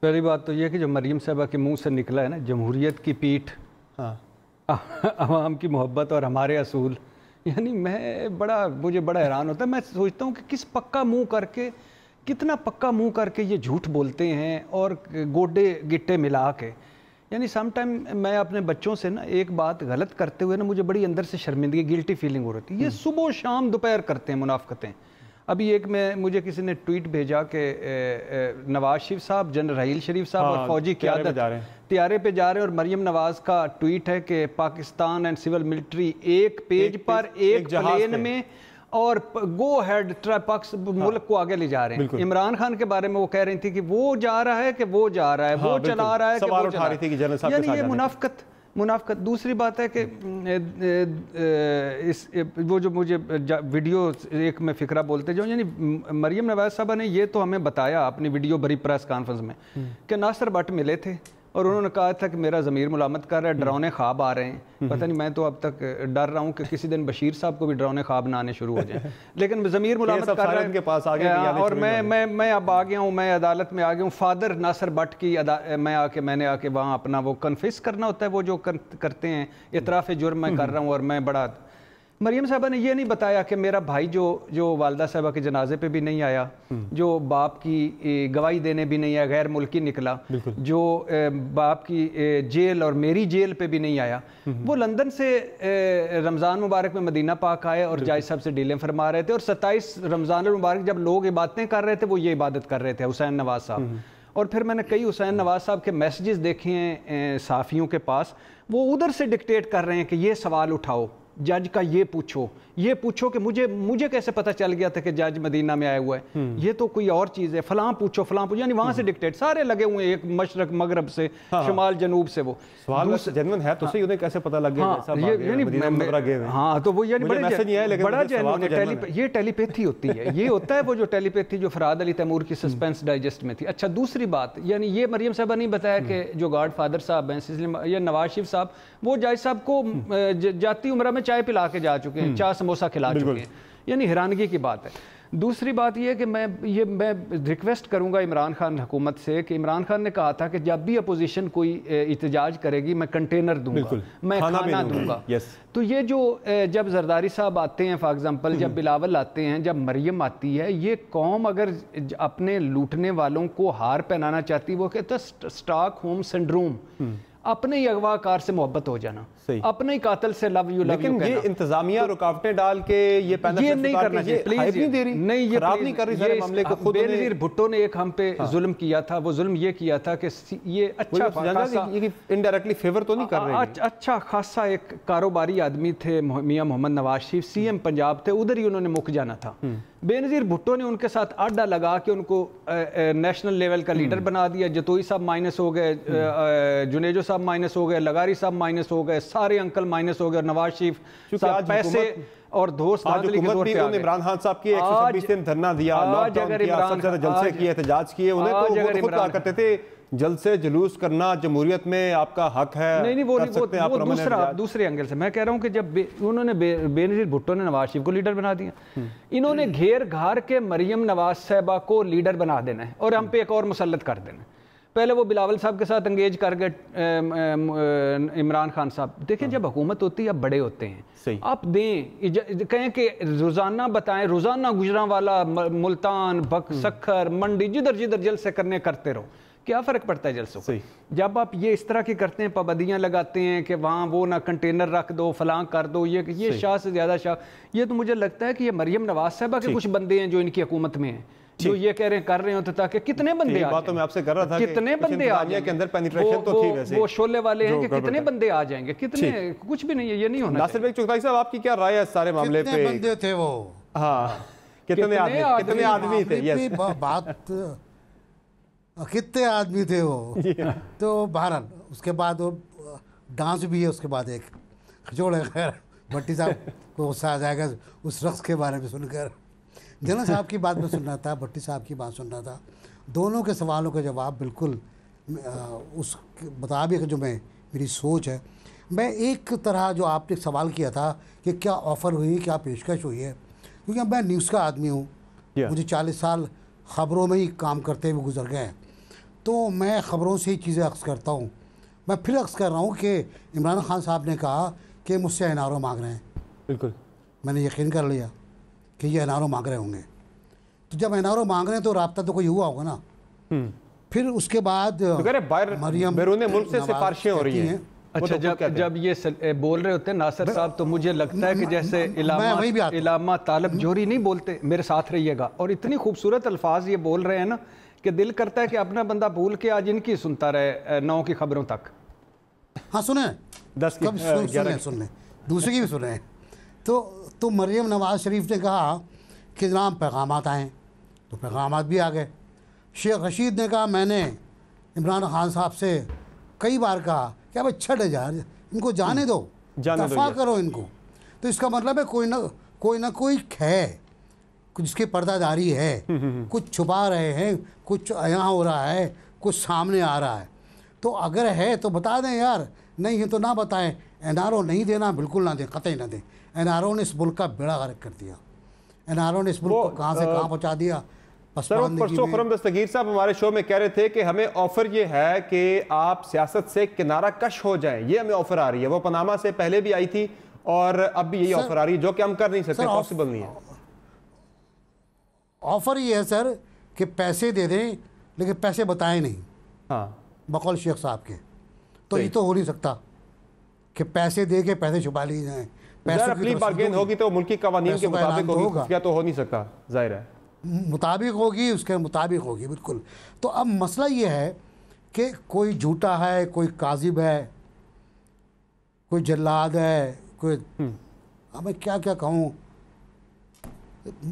पहली बात तो ये कि जो मरीम साहबा के मुंह से निकला है ना, जमहूरियत की पीठ, हाँ आवाम की मोहब्बत और हमारे असूल, यानी मुझे बड़ा हैरान होता है। मैं सोचता हूँ कि कितना पक्का मुंह करके ये झूठ बोलते हैं और गोडे गिट्टे मिला के। यानी सम टाइम मैं अपने बच्चों से ना एक बात गलत करते हुए ना मुझे बड़ी अंदर से शर्मिंदगी, गिल्टी फीलिंग हो रही है। ये सुबह शाम दोपहर करते हैं मुनाफकतें। अभी मुझे किसी ने ट्वीट भेजा कि नवाज शरीफ साहब, जनरल राहील शरीफ साहब और फौजी क़यादत तियारे पे जा रहे हैं, और मरीम नवाज का ट्वीट है कि पाकिस्तान एंड सिविल मिलिट्री एक पेज पर एक प्लेन में और गो हेड मुल्क को आगे ले जा रहे हैं। इमरान खान के बारे में वो कह रही थी कि वो जा रहा है कि वो जा रहा है, वो चला रहा है कि वो चला रहा है। यानी ये मुनाफकत। दूसरी बात है कि वो जो मुझे वीडियो एक में फ़िक्रा बोलते जो, यानी मरीम नवाज साहबा ने ये तो हमें बताया अपनी वीडियो बरी प्रेस कॉन्फ्रेंस में कि नासिर भट्ट मिले थे और उन्होंने कहा था कि मेरा ज़मीर मुलामत कर रहा है, डरावने ख्वाब आ रहे हैं। पता नहीं, मैं तो अब तक डर रहा हूँ कि किसी दिन बशीर साहब को भी डरावने ख्वाब ना आने शुरू हो जाए। लेकिन ज़मीर मुलामत कर रहा है उनके पास आ गया और मैं अब आ गया हूँ, मैं अदालत में आ गया हूँ। फादर नासिर भट्ट की मैंने आके वहाँ अपना वो कन्फेस करना होता है, वो जो करते हैं इतराफ़ जुर्म मैं कर रहा हूँ। और मैं बड़ा मरीम साहबा ने ये नहीं बताया कि मेरा भाई जो वालदा साहबा के जनाजे पे भी नहीं आया, जो बाप की गवाही देने भी नहीं आया, गैर मुल्की निकला, जो बाप की जेल और मेरी जेल पे भी नहीं आया, वो लंदन से रमज़ान मुबारक में मदीना पाक आए और जायज साहब से डीलें फरमा रहे थे। और 27 रमज़ान मुबारक जब लोग इबादतें कर रहे थे वो ये इबादत कर रहे थे, हुसैन नवाज साहब। और फिर मैंने कई हुसैन नवाज साहब के मैसेजेस देखे हैं साफ़ियों के पास, वो उधर से डिक्टेट कर रहे हैं कि ये सवाल उठाओ, जज का ये पूछो कि मुझे कैसे पता चल गया था कि जज मदीना में आया हुआ है, ये तो कोई और चीज़ है, फलां पूछो, यानी वहां से डिक्टेट सारे लगे हुए हैं, एक मशरक मगरब से, शुमाल जनूब से। वो सवाल जेन्युइन है तो सही, उन्हें कैसे पता लग गया? हाँ, तो वो यानी बड़ा जेन्युइन, ये टेलीपैथी होती है, ये होता है वो जो टेलीपैथी जो फराद अली तैमूर की सस्पेंस डाइजेस्ट में थी। अच्छा, दूसरी बात, यानी ये मरीम साहबा नहीं बताया कि जो गॉड फादर साहब हैं या नवाज शरीफ साहब, वो जज साहब को जाती उम्र में चाय पिला के जा चुके हैं, चाय समोसा खिला चुके हैं। यानी हैरानगी की बात है। दूसरी बात यह कि मैं रिक्वेस्ट करूंगा इमरान खान हुकूमत से कि इमरान खान ने कहा था कि जब भी अपोजिशन कोई इhtजाज करेगी मैं कंटेनर दूंगा, मैं खाना दूंगा। तो ये जो जब जरदारी साहब आते हैं फॉर एग्जांपल, जब बिलावल आते हैं, जब मरियम आती है, ये कौम अगर अपने लूटने वालों को हार पहनाना चाहती, वो कहता है स्टॉकहोम सिंड्रोम, अपने ही अगवाकार से मोहब्बत हो जाना, अपने ही कातिल से लव यू लेकिन ये इंतजामिया रुकावटें डाल के ये नहीं करना चाहिए, प्लीज नहीं, ये खराब नहीं कर रही सारे मामले को। खुद बेनज़ीर भुट्टो ने एक हम पे जुल्म किया था, वो जुल्म ये किया था कि ये अच्छा खासा इनडायरेक्टली फेवर तो नहीं कर रहे, अच्छा खासा एक कारोबारी आदमी थे मियां मोहम्मद नवाज शरीफ, CM पंजाब थे, उधर ही उन्होंने मुक जाना था। बेनज़ीर भुट्टो ने उनके साथ आडा लगा के उनको नेशनल लेवल का लीडर बना दिया। जतोई साहब माइनस हो गए, जुनेजो साहब माइनस हो गए, लगारी साहब माइनस हो गए, सारे अंकल माइनस हो गए। और नवाज शरीफ साहब पैसे और दोस्त धांधली के दौर पे आ गए। इमरान खान साहब की 126 दिन धरना दिया, लॉकडाउन किया, सबसे ज्यादा जलसे किए, एहतजाज किए, उन्हें तो खुद कहा करते थे जलसे जुलूस करना जमहूरियत में आपका हक है। नहीं वो दूसरे एंगल से मैं कह रहा हूँ कि जब उन्होंने बेनज़ीर भुट्टो ने नवाज शरीफ को लीडर बना दिया, इन्होंने घेर घार के मरियम नवाज साहबा को लीडर बना देना है और हम पे एक और मुसल्लत कर देना है। पहले वो बिलावल साहब के साथ एंगेज कर गए इमरान खान साहब। देखिए जब हुकूमत होती है अब बड़े होते हैं, आप दें कहें कि रोज़ाना बताएं, रोज़ाना गुजरांवाला, मुल्तान, बक, सखर, मंडी, जिधर जिधर जलसे करने करते रहो, क्या फ़र्क पड़ता है जलसों से? जब आप ये इस तरह की करते हैं, पाबंदियाँ लगाते हैं कि वहाँ वो ना कंटेनर रख दो, फलां कर दो, ये शाह से ज़्यादा शाह, ये तो मुझे लगता है कि ये मरियम नवाज साहबा के कुछ बंदे हैं जो इनकी हुकूमत में हैं, जो ये कह रहे हैं कर रहे होते, ताकि कितने बंदे बात तो मैं आपसे कर रहा था, कितने बंदे आ जाएंगे के अंदर पेनिट्रेशन तो थी वैसे, वो शोले वाले हैं कि कितने बंदे आ जाएंगे, कितने, कुछ भी नहीं है, ये नहीं होना। नासिर भाई चुगताई साहब, आपकी क्या राय है सारे मामले पे? बंदे थे वो, हाँ कितने आदमी थे, बात कितने आदमी थे वो, तो बहरहाल उसके बाद वो डांस भी है, उसके बाद एक खिचोड़ है। खैर भट्टी साहब को गुस्सा आ जाएगा उस रक्स के बारे में सुनकर। जनरल साहब की बात में सुन रहा था, भट्टी साहब की बात सुन रहा था, दोनों के सवालों के जवाब बिल्कुल उस मुताबिक जो मेरी सोच है। मैं एक तरह जो आपने सवाल किया था कि क्या ऑफ़र हुई, क्या पेशकश हुई है, क्योंकि मैं न्यूज़ का आदमी हूँ, मुझे 40 साल ख़बरों में ही काम करते हुए गुजर गए, तो मैं ख़बरों से ही चीज़ें अक्स करता हूँ। मैं फिर अक्स कर रहा हूँ कि इमरान खान साहब ने कहा कि मुझसे एनआरओ मांग रहे हैं। बिल्कुल मैंने यकीन कर लिया कि ये एनआरओ मांग रहे होंगे, तो जब एनआरओ मांग रहे हैं तो राब्ता तो कोई हुआ होगा ना। फिर उसके बाद मरियम बैरून मुल्क से सिफारिशें हो रही हैं। अच्छा, जब ये बोल रहे होते हैं नासिर साहब, तो मुझे लगता है कि जैसे इलामा तालब जोरी नहीं बोलते, मेरे साथ रहिएगा, और इतनी खूबसूरत अल्फाज ये बोल रहे हैं ना कि दिल करता है कि अपना बंदा भूल के आज इनकी सुनता रहे 9 की खबरों तक। हाँ सुने, 10 की सुन लें, दूसरे की भी सुने। तो मरियम नवाज शरीफ ने कहा कि जनाब पैगामात आएँ, तो पैगामात भी आ गए। शेख रशीद ने कहा मैंने इमरान खान साहब से कई बार कहा कि अब छठ यार इनको जाने दो, दफा करो इनको। तो इसका मतलब है कोई ना कोई है जिसकी पर्दादारी है, कुछ छुपा रहे हैं, कुछ यहाँ हो रहा है, कुछ सामने आ रहा है। तो अगर है तो बता दें यार, नहीं है तो ना बताएं। एनआरओ नहीं देना, बिल्कुल ना दें, कतई ना दें। एनआरओ ने इस मुल्क का बेड़ा गर्क कर दिया। एनआरओ ने इस मुल्क को कहाँ से कहाँ पहुँचा दिया। परसों खुरम दस्तगीर साहब हमारे शो में कह रहे थे कि हमें ऑफर ये है कि आप सियासत से किनारा कश हो जाएं, ये हमें ऑफर आ रही है। वो पनामा से पहले भी आई थी और अब भी यही ऑफर आ रही है, जो कि हम कर नहीं सकते, पॉसिबल नहीं है। ऑफर ये है सर कि पैसे दे दें लेकिन पैसे बताएं नहीं। हाँ, बकौल शेख साहब के, तो ये तो हो नहीं सकता कि पैसे दे के पैसे छुपा लिए जाएं। पैसे बार्गेन होगी तो मुल्की कवानीन के मुताबिक होगी, क्या तो हो नहीं सकता, जाहिर है मुताबिक होगी, उसके मुताबिक होगी बिल्कुल। तो अब मसला ये है कि कोई झूठा है, कोई काजिब है, कोई जल्लाद है, कोई अब मैं क्या क्या कहूँ।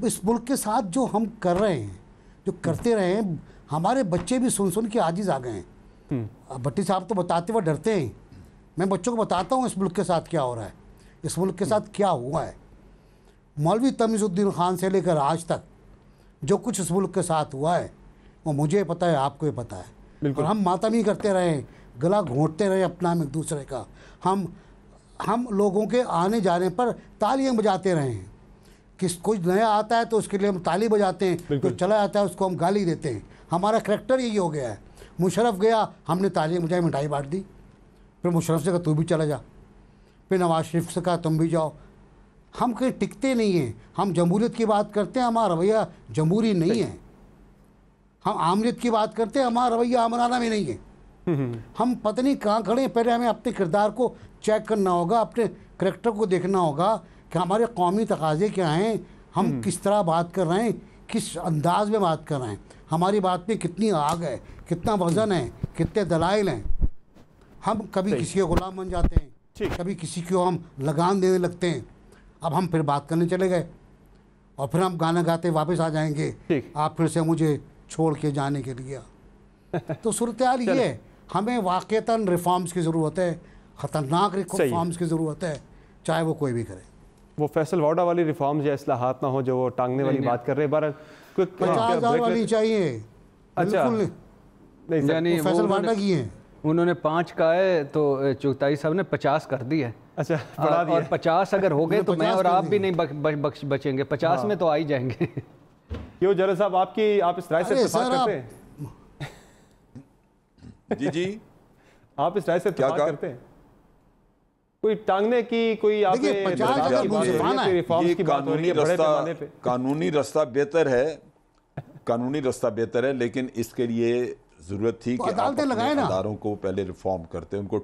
इस मुल्क के साथ जो हम कर रहे हैं, जो करते रहे हैं, हमारे बच्चे भी सुन के आजिज़ आ गए हैं। भट्टी साहब तो बताते हुए डरते हैं, मैं बच्चों को बताता हूँ इस मुल्क के साथ क्या हो रहा है, इस मुल्क के साथ क्या हुआ है। मौलवी तमीज़ुद्दीन खान से लेकर आज तक जो कुछ इस मुल्क के साथ हुआ है वो मुझे पता है, आपको ही पता है। और हम मातमी करते रहे, गला घोंटते रहे अपना एक दूसरे का। हम लोगों के आने जाने पर तालियां बजाते रहे हैं। कोई नया आता है तो उसके लिए हम ताली बजाते हैं, जो चला जाता है उसको हम गाली देते हैं। हमारा करैक्टर यही हो गया है। मुशर्रफ गया, हमने तालियां बजाई, मिठाई बांट दी। फिर मुशर्रफ से कहा तू भी चला जा, फिर नवाज शरीफ से कहा तुम भी जाओ। हम कहीं टिकते नहीं हैं। हम जमहूरियत की बात करते हैं, हमारा रवैया जमहूरी नहीं है। हम आमरीत की बात करते हैं, हमारा रवैया आमराना में नहीं है। हम पता नहीं कहाँ खड़े हैं। पहले हमें अपने किरदार को चेक करना होगा, अपने करैक्टर को देखना होगा कि हमारे कौमी तकाजे क्या हैं, हम किस तरह बात कर रहे हैं, किस अंदाज में बात कर रहे हैं, हमारी बात में कितनी आग है, कितना वज़न है, कितने दलाइल हैं। हम कभी किसी के गुलाम बन जाते हैं, कभी किसी को हम लगान देने लगते हैं। अब हम फिर बात करने चले गए और फिर हम गाना गाते वापस आ जाएंगे, आप फिर से मुझे छोड़ के जाने के लिए। तो सूरत हाल ये है, हमें वाक़तन रिफॉर्म्स की ज़रूरत है, ख़तरनाक रिफॉर्म्स की ज़रूरत है, चाहे वो कोई भी करे। वो फैसल वाडा वाली रिफॉर्म्स या इस्लाहात ना हो जो वो टांगने वाली बात कर रहे हैं। 50,000 वाली चाहिए। अच्छा, यानी फैसल वाडा की है, उन्होंने 5 का है तो चुगताई साहब ने 50 कर दी है। अच्छा, बढ़ा दिया। और 50 अगर हो गए तो मैं और आप भी नहीं बचेंगे, 50 में तो आ ही जाएंगे। क्यों जनरल साहब, आप इस राय से इत्तेफाक करते हैं? जी जी, आप इस राय से क्या करते हैं? कोई टांगने की, कोई कानूनी रास्ता बेहतर है, कानूनी रास्ता बेहतर है, लेकिन इसके लिए जरूरत थी कि आप अपने अदारों को पहले रिफॉर्म करते, उनको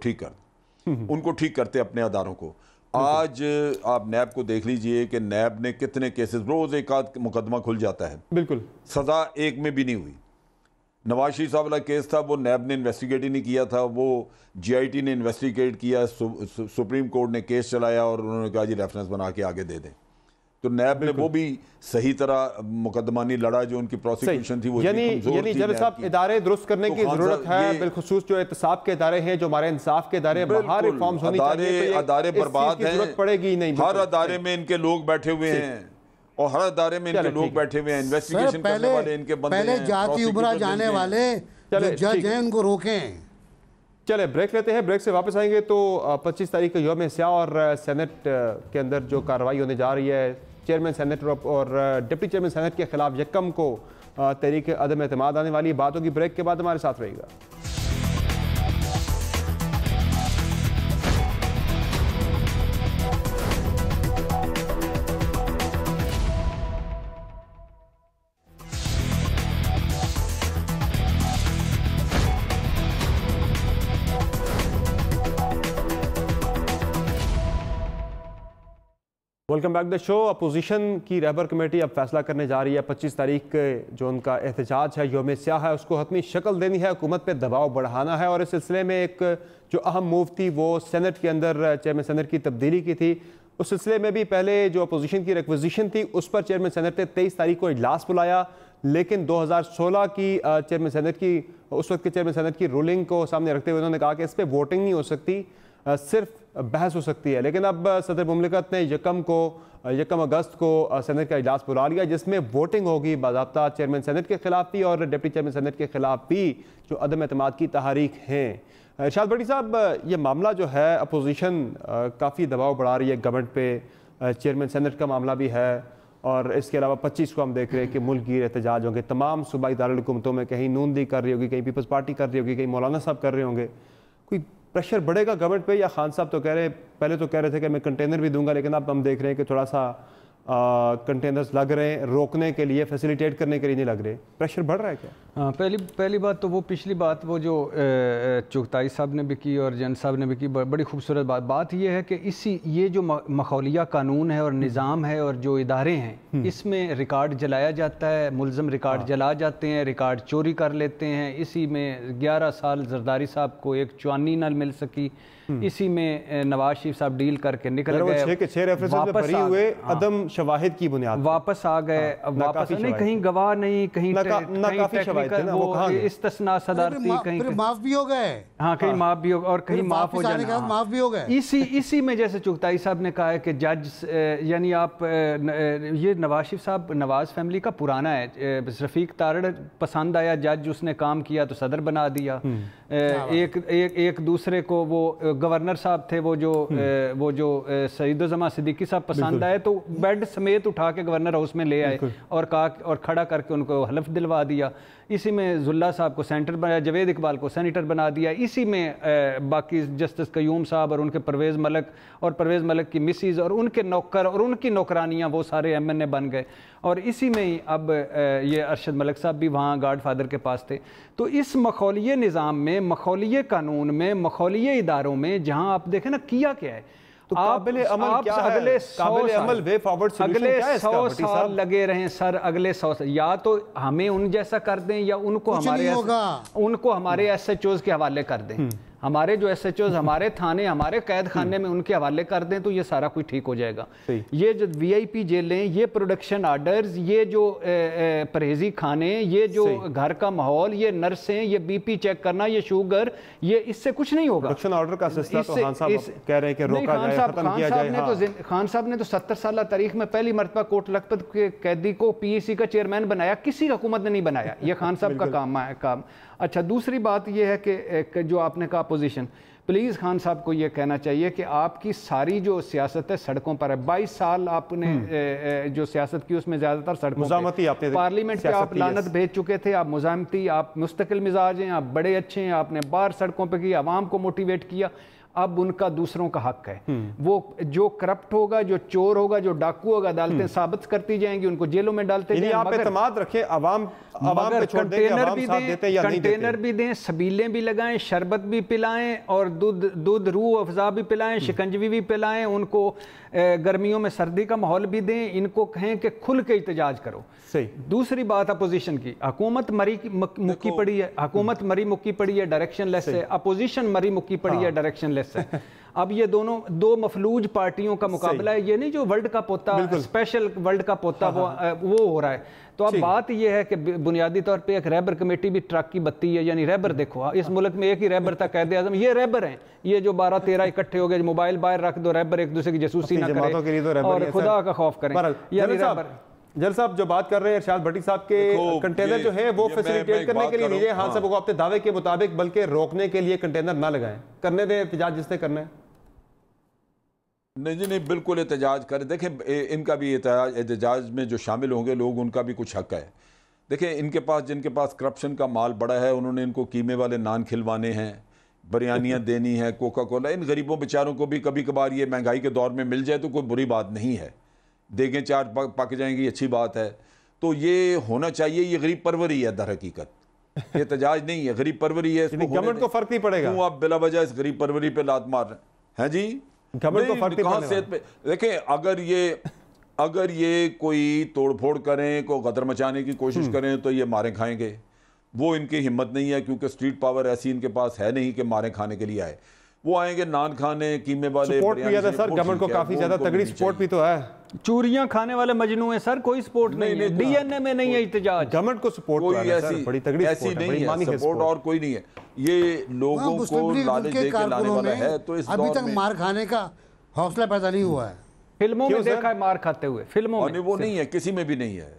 ठीक करते अपने अदारों को। आज आप नैब को देख लीजिए कि नैब ने कितने केसेस, रोज एक आध मुकदमा खुल जाता है, बिल्कुल सजा एक में भी नहीं हुई। नवाज शरीफ साहब वाला केस था, वो नैब ने इन्वेस्टिगेट ही नहीं किया था, वो GIT ने इन्वेस्टिगेट किया, सुप्रीम कोर्ट ने केस चलाया और उन्होंने कहा जी रेफरेंस बना के आगे दे दें। तो नैब ने वो भी सही तरह मुकदमा नहीं लड़ा, जो उनकी प्रोसिक्यूशन थी वो यानी जब साहब इदारे दुरुस्त करने की जरूरत है, बिलखुसूस जो एहतसाब के इदारे हैं, जो हमारे इंसाफ के इदारे, बाहर रिफॉर्म्स होनी चाहिए। अदारे बर्बाद हैं, जरूरत पड़ेगी ही नहीं। हर अदारे में इनके लोग बैठे हुए हैं और हर अदारे में इनके लोग बैठे हुए हैं, इन्वेस्टिगेशन करने वाले इनके बंदे हैं, पहले जाति उभरा जाने वाले जो जज हैं उनको रोकें। चले ब्रेक लेते हैं, ब्रेक से वापस आएंगे तो 25 तारीख को यौम स्याह और सेनेट के अंदर जो कार्रवाई होने जा रही है, चेयरमैन सेनेट और डिप्टी चेयरमैन सेनेट के खिलाफ यकम को तहरीक अदम एतमाद आने वाली बातों की ब्रेक के बाद हमारे साथ रहेगा। Welcome back the show. Opposition की रहबर कमेटी अब फैसला करने जा रही है 25 तारीख जो उनका एहतजाज है, यौम स्याह है, उसको हतमी शक्ल देनी है, हुकूमत पे दबाव बढ़ाना है। और इस सिलसिले में एक जो अहम मूव थी वो सेनेट के अंदर चेयरमैन सेनेट की तब्दीली की थी। उस सिलसिले में भी पहले जो अपोजिशन की रिक्वेजिशन थी उस पर चेयरमैन सेनेट ने 23 तारीख को इजलास बुलाया, लेकिन 2016 की चेयरमैन सेनेट की उस वक्त के चेयरमैन सेनेट की रूलिंग को सामने रखते हुए उन्होंने कहा कि इस पर वोटिंग नहीं हो सकती, सिर्फ बहस हो सकती है। लेकिन अब सदर मुमलिकत ने यकम अगस्त को सेनेट का इजलास बुला लिया, जिसमें वोटिंग होगी बाज़ाब्ता चेयरमैन सेनेट के खिलाफ भी और डिप्टी चेयरमैन सेनेट के खिलाफ भी जो अदम एतमाद की तहरीक हैं। इरशाद भट्टी साहब, ये मामला जो है अपोजिशन काफ़ी दबाव बढ़ा रही है गवर्नमेंट पे, चेयरमैन सेनेट का मामला भी है और इसके अलावा 25 को हम देख रहे हैं कि मुल्क गिर एहतजाज होंगे, तमाम सूबाई दारुल-हुकूमतों में कहीं नून दी कर रही होगी, कहीं पीपल्स पार्टी कर रही होगी, कहीं मौलाना साहब कर रहे होंगे। कोई प्रेशर बढ़ेगा गवर्नमेंट पे, या खान साहब तो कह रहे, पहले तो कह रहे थे कि मैं कंटेनर भी दूंगा, लेकिन अब हम देख रहे हैं कि थोड़ा सा कंटेनर्स लग रहे हैं रोकने के लिए, फैसिलिटेट करने के लिए नहीं लग रहे, प्रेशर बढ़ रहा है क्या? हाँ, पहली बात तो वो पिछली बात वो जो चुगताई साहब ने भी की और जन साहब ने भी की, बड़ी खूबसूरत बात ये है कि ये जो मखौलिया कानून है और निज़ाम है और जो इदारे हैं, इसमें रिकॉर्ड जलाया जाता है, मुलज़म रिकॉर्ड जला जाते हैं, रिकॉर्ड चोरी कर लेते हैं। इसी में 11 साल जरदारी साहब को एक चुआनी न मिल सकी, इसी में नवाज शरीफ साहब डील करके निकल गए, वापस हुए अदम शवाहिद की बुनियाद वापस आ गए, वापस नहीं, कहीं गवाह नहीं, कहीं इस्तिस्ना सदारती, कहीं माफ भी हो गए, हाँ कहीं माफ भी हो और कहीं माफ हो जाना, माफ भी हो गए। इसी में जैसे चुगताई साहब ने कहा है कि जज यानी आप ये नवाज शरीफ साहब नवाज फैमिली का पुराना है, रफीक तारड़ पसंद आया जज, उसने काम किया तो सदर बना दिया, एक दूसरे को वो गवर्नर साहब थे वो जो सईदुज़्ज़मा सिद्दीकी साहब पसंद आए तो बेड समेत उठा के गवर्नर हाउस में ले आए और कहा और खड़ा करके उनको हलफ दिलवा दिया। इसी में जुल्ला साहब को सेंटर बनाया, जावेद इकबाल को सेनेटर बना दिया। इसी में बाकी जस्टिस कयूम साहब और उनके परवेज़ मलिक की मिसिज़ और उनके नौकर और उनकी नौकरानियाँ वो सारे MNA बन गए। और इसी में ही अब ये अरशद मलिक साहब भी वहाँ गॉड फादर के पास थे। तो इस मखौलिये निज़ाम में, मखौलिये कानून में, मखौलिये इदारों में जहाँ आप देखें ना किया क्या है, तो अगले 100 साल लगे रहें सर, अगले 100 साल या तो हमें उन जैसा कर दें या उनको हमारे SHOs के हवाले कर दें, हमारे जो SHOs हमारे थाने हमारे कैद खाने में उनके हवाले कर दें तो ये सारा कुछ ठीक हो जाएगा। ये जो VIP जेलें, ये प्रोडक्शन आर्डर्स, ये जो परहेजी खाने, ये जो घर का माहौल, ये नर्सें, ये BP चेक करना, ये शुगर, ये इससे कुछ नहीं होगा। प्रोडक्शन ऑर्डर का सिलसिला तो खान साहब कह रहे हैं कि रोका जाए, खत्म किया जाए। खान साहब ने तो 70 साल तारीख में पहली मरतबा कोट लखपत के कैदी को PEC का चेयरमैन बनाया, किसी हुकूमत ने नहीं बनाया, ये खान साहब का काम। अच्छा, दूसरी बात यह है कि जो आपने कहा अपोजिशन, प्लीज़ खान साहब को ये कहना चाहिए कि आपकी सारी जो सियासत है सड़कों पर है। 22 साल आपने जो सियासत की उसमें ज़्यादातर सड़कों पे, पार्लियामेंट पे आप लानत भेज चुके थे, आप मुजामती, आप मुस्तकिल मिजाज हैं, आप बड़े अच्छे हैं, आपने बाहर सड़कों पे की, आवाम को मोटिवेट किया। अब उनका दूसरों का हक है, वो जो करप्ट होगा, जो चोर होगा, जो डाकू होगा, अदालतें साबित करती जाएंगी, उनको जेलों में डालते जाएंगे। आप एतमाद रखें, अवाम पे छोड़ देंगे, अवाम साथ देते हैं या नहीं देते? कंटेनर भी दें, सबीलें भी लगाएं, शरबत भी पिलाएं और दूध रूह अफ़ज़ा भी पिलाएं, शिकंजवी भी पिलाएं, उनको गर्मियों में सर्दी का माहौल भी दें, इनको कहें कि खुल के एहतजाज करो। सही। दूसरी बात अपोजिशन की, हुकूमत मरी मुक्की पड़ी है, हुकूमत मरी मुक्की पड़ी है, डायरेक्शन लेस है, अपोजिशन मरी मुक्की पड़ी है, डायरेक्शन लेस है। अब ये दो मफलूज पार्टियों का मुकाबला है, ये नहीं जो वर्ल्ड कप होता, स्पेशल वर्ल्ड कप होता, वो हो रहा है। तो अब बात यह है कि बुनियादी तौर पे एक रहबर कमेटी भी ट्रक की बत्ती है, यानी रहबर देखो, इस मुल्क में एक ही रहबर था कैद आजम, ये रहबर हैं, ये जो 12-13 इकट्ठे हो गए, मोबाइल बाहर रख दो, रहबर एक दूसरे की जासूसी ना करे और खुदा का खौफ करें। जल साहब जो बात कर रहे हैं इरशाद भट्टी साहब के, कंटेनर जो है वो फैसिलिटेट करने के लिए नहीं है खान साहब को अपने दावे के मुताबिक, बल्कि रोकने के लिए कंटेनर ना लगाएं, करने दें एहतजाज जिसने करना है। नहीं जी नहीं, बिल्कुल एहतजाज करें। देखें, इनका भी एहतजाज में जो शामिल होंगे लोग, उनका भी कुछ हक है। देखें, इनके पास, जिनके पास करप्शन का माल बड़ा है, उन्होंने इनको कीमे वाले नान खिलवाने हैं, बिरयानियाँ देनी है, कोका कोला। इन गरीबों बेचारों को भी कभी कभार ये महंगाई के दौर में मिल जाए तो कोई बुरी बात नहीं है, देखें चार पक जाएंगी, अच्छी बात है। तो ये होना चाहिए, ये गरीब परवरी है दर हकीकत, एहतजाज नहीं है, गरीब परवरी है। गवर्नमेंट को फर्क नहीं पड़ेगा, क्यों आप बिला वजह इस गरीब परवरी पे लात मार रहे हैं जी? गवर्नमेंट को फर्क नहीं पड़ेगा। देखें, अगर ये कोई तोड़फोड़ करें, को गदर मचाने की कोशिश करें तो ये मारे खाएंगे। वो इनकी हिम्मत नहीं है, क्योंकि स्ट्रीट पावर ऐसी इनके पास है नहीं कि मारे खाने के लिए आए। वो आएंगे नान खाने, कीमे वाले। सपोर्ट भी है सर, गवर्नमेंट को काफी ज्यादा तगड़ी सपोर्ट भी तो है। चूरियां खाने वाले मजनू है सर, कोई सपोर्ट नहीं है, डीएनए में नहीं है एहतजाज। गवर्नमेंट को सपोर्ट कोई ऐसी बड़ी तगड़ी ऐसी नहीं है, सपोर्ट और कोई नहीं है। ये लोगों को लालच देके लाने वाला है। तो इस अभी तक मार खाने का हौसला पैदा नहीं हुआ है। फिल्मों में देखा है मार खाते हुए, फिल्मों में वो नहीं है, किसी में भी नहीं है।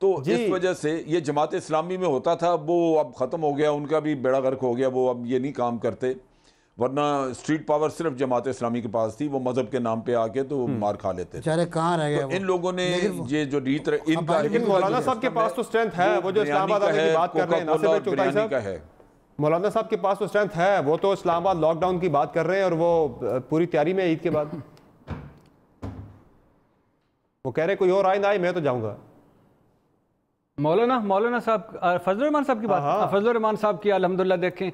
तो इस वजह से ये जमात इस्लामी में होता था, वो अब खत्म हो गया, उनका भी बेड़ा गर्क हो गया, वो अब ये नहीं काम करते। वरना स्ट्रीट पावर सिर्फ जमात इस्लामी के पास थी, वो मजहब के नाम पे आके तो मार खा लेते थे। कहाँ रह गए? तो इन लोगों ने ये जो रीत इनका, लेकिन मौलाना साहब के पास तो स्ट्रेंथ है, वो जो इस्लामाबाद आने की बात कर रहे हैं, मौलाना साहब के पास तो स्ट्रेंथ है, वो तो इस्लामाबाद लॉकडाउन की बात कर रहे हैं और वो पूरी तैयारी में ईद के बाद वो कह रहे कोई और आए ना आए, मैं तो जाऊंगा। मौलाना साहब, फजलुर रहमान साहब की बात, फजलुर रहमान साहब की अल्हम्दुलिल्लाह देखें,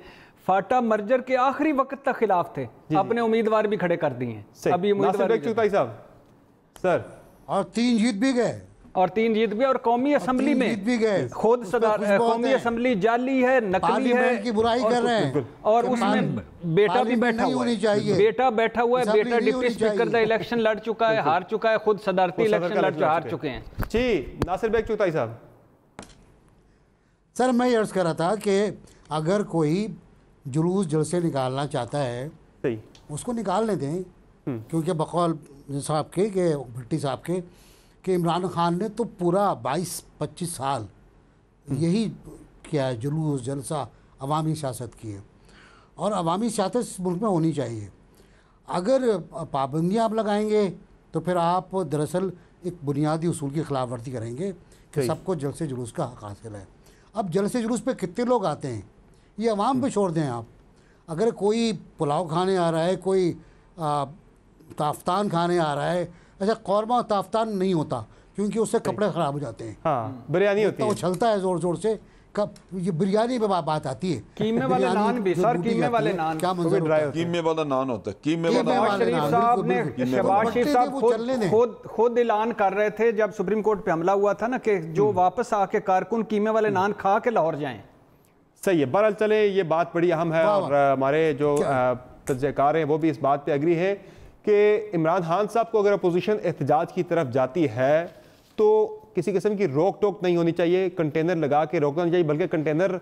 फाटा मर्जर के आखिरी वक्त तक खिलाफ थे, अपने उम्मीदवार भी खड़े कर दिए हैं। अभी उम्मीदवार साहब सर, और 3 जीत भी गए, और कौमी असम्बली में भी गए खुद कौमी असम्बली जाली है, नकली है की बुराई कर रहे हैं, और उसमें बेटा भी बैठा हुआ है, बेटा डिप्टी स्पीकर का इलेक्शन लड़ चुका है, हार चुका है, खुद सदारती इलेक्शन हार चुके हैं। जी नासिर बेग चुगताई साहब। सर मैं ये अर्ज कर रहा था कि अगर कोई जुलूस जलसे निकालना चाहता है, सही, उसको निकालने दें, क्योंकि बकौल साहब के भट्टी साहब के कि इमरान खान ने तो पूरा 22-25 साल यही किया है, जुलूस जलसा अवामी सियासत की है, और अवामी सियासत इस मुल्क में होनी चाहिए। अगर पाबंदियाँ आप लगाएंगे तो फिर आप दरअसल एक बुनियादी उसूल की खिलाफ वर्जी करेंगे कि सबको जलसे जुलूस का हक हासिल है। अब जलसे जुलूस पे कितने लोग आते हैं, ये अवाम पे छोड़ दें आप। अगर कोई पुलाव खाने आ रहा है, कोई ताफ्तान खाने आ रहा है, अच्छा कौरमा और ताफ्तान नहीं होता क्योंकि उससे कपड़े ख़राब हो जाते हैं, हाँ, बिरयानी होती है, वो चलता है ज़ोर ज़ोर से। कब ये बिरयानी पे बात आती है, कीमे वाले नान भी सर, कीमे वाले नान क्या मंजर होता है? कीमे वाला नान होता है, कीमे वाला शहबाज शरीफ साहब खुद ऐलान कर रहे थे जब सुप्रीम कोर्ट पे हमला हुआ था ना, कि जो वापस आके कारकुन कीमे वाले नान खा के लाहौर जाएं। सही है, बहरहाल चले, ये बात बड़ी अहम है और हमारे जो तज्ज़ेकार हैं वो भी इस बात पे एग्री है कि इमरान खान साहब को अगर अपोजिशन एहतजाज की तरफ जाती है तो किसी किस्म की रोक टोक नहीं होनी चाहिए, कंटेनर लगा के रोकना नहीं चाहिए, बल्कि कंटेनर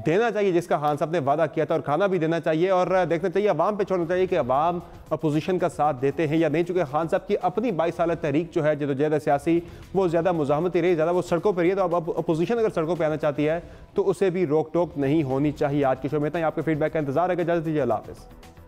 देना चाहिए जिसका खान साहब ने वादा किया था, और खाना भी देना चाहिए और देखना चाहिए, अवाम पे छोड़ना चाहिए कि अवाम अपोजिशन का साथ देते हैं या नहीं। चूंकि खान साहब की अपनी 22 साल तहरीक जो है जदोजहद सियासी, वो ज़्यादा मुजाहमती रही, ज़्यादा वो सड़कों पर रही है, तो अब अपोजिशन अगर सड़कों पर आना चाहती है तो उसे भी रोक टोक नहीं होनी चाहिए। आज के शो में इतना ही, आपके फीडबैक का इंतजार है। इजाज़त दीजिए, अल्लाह हाफ़िज़।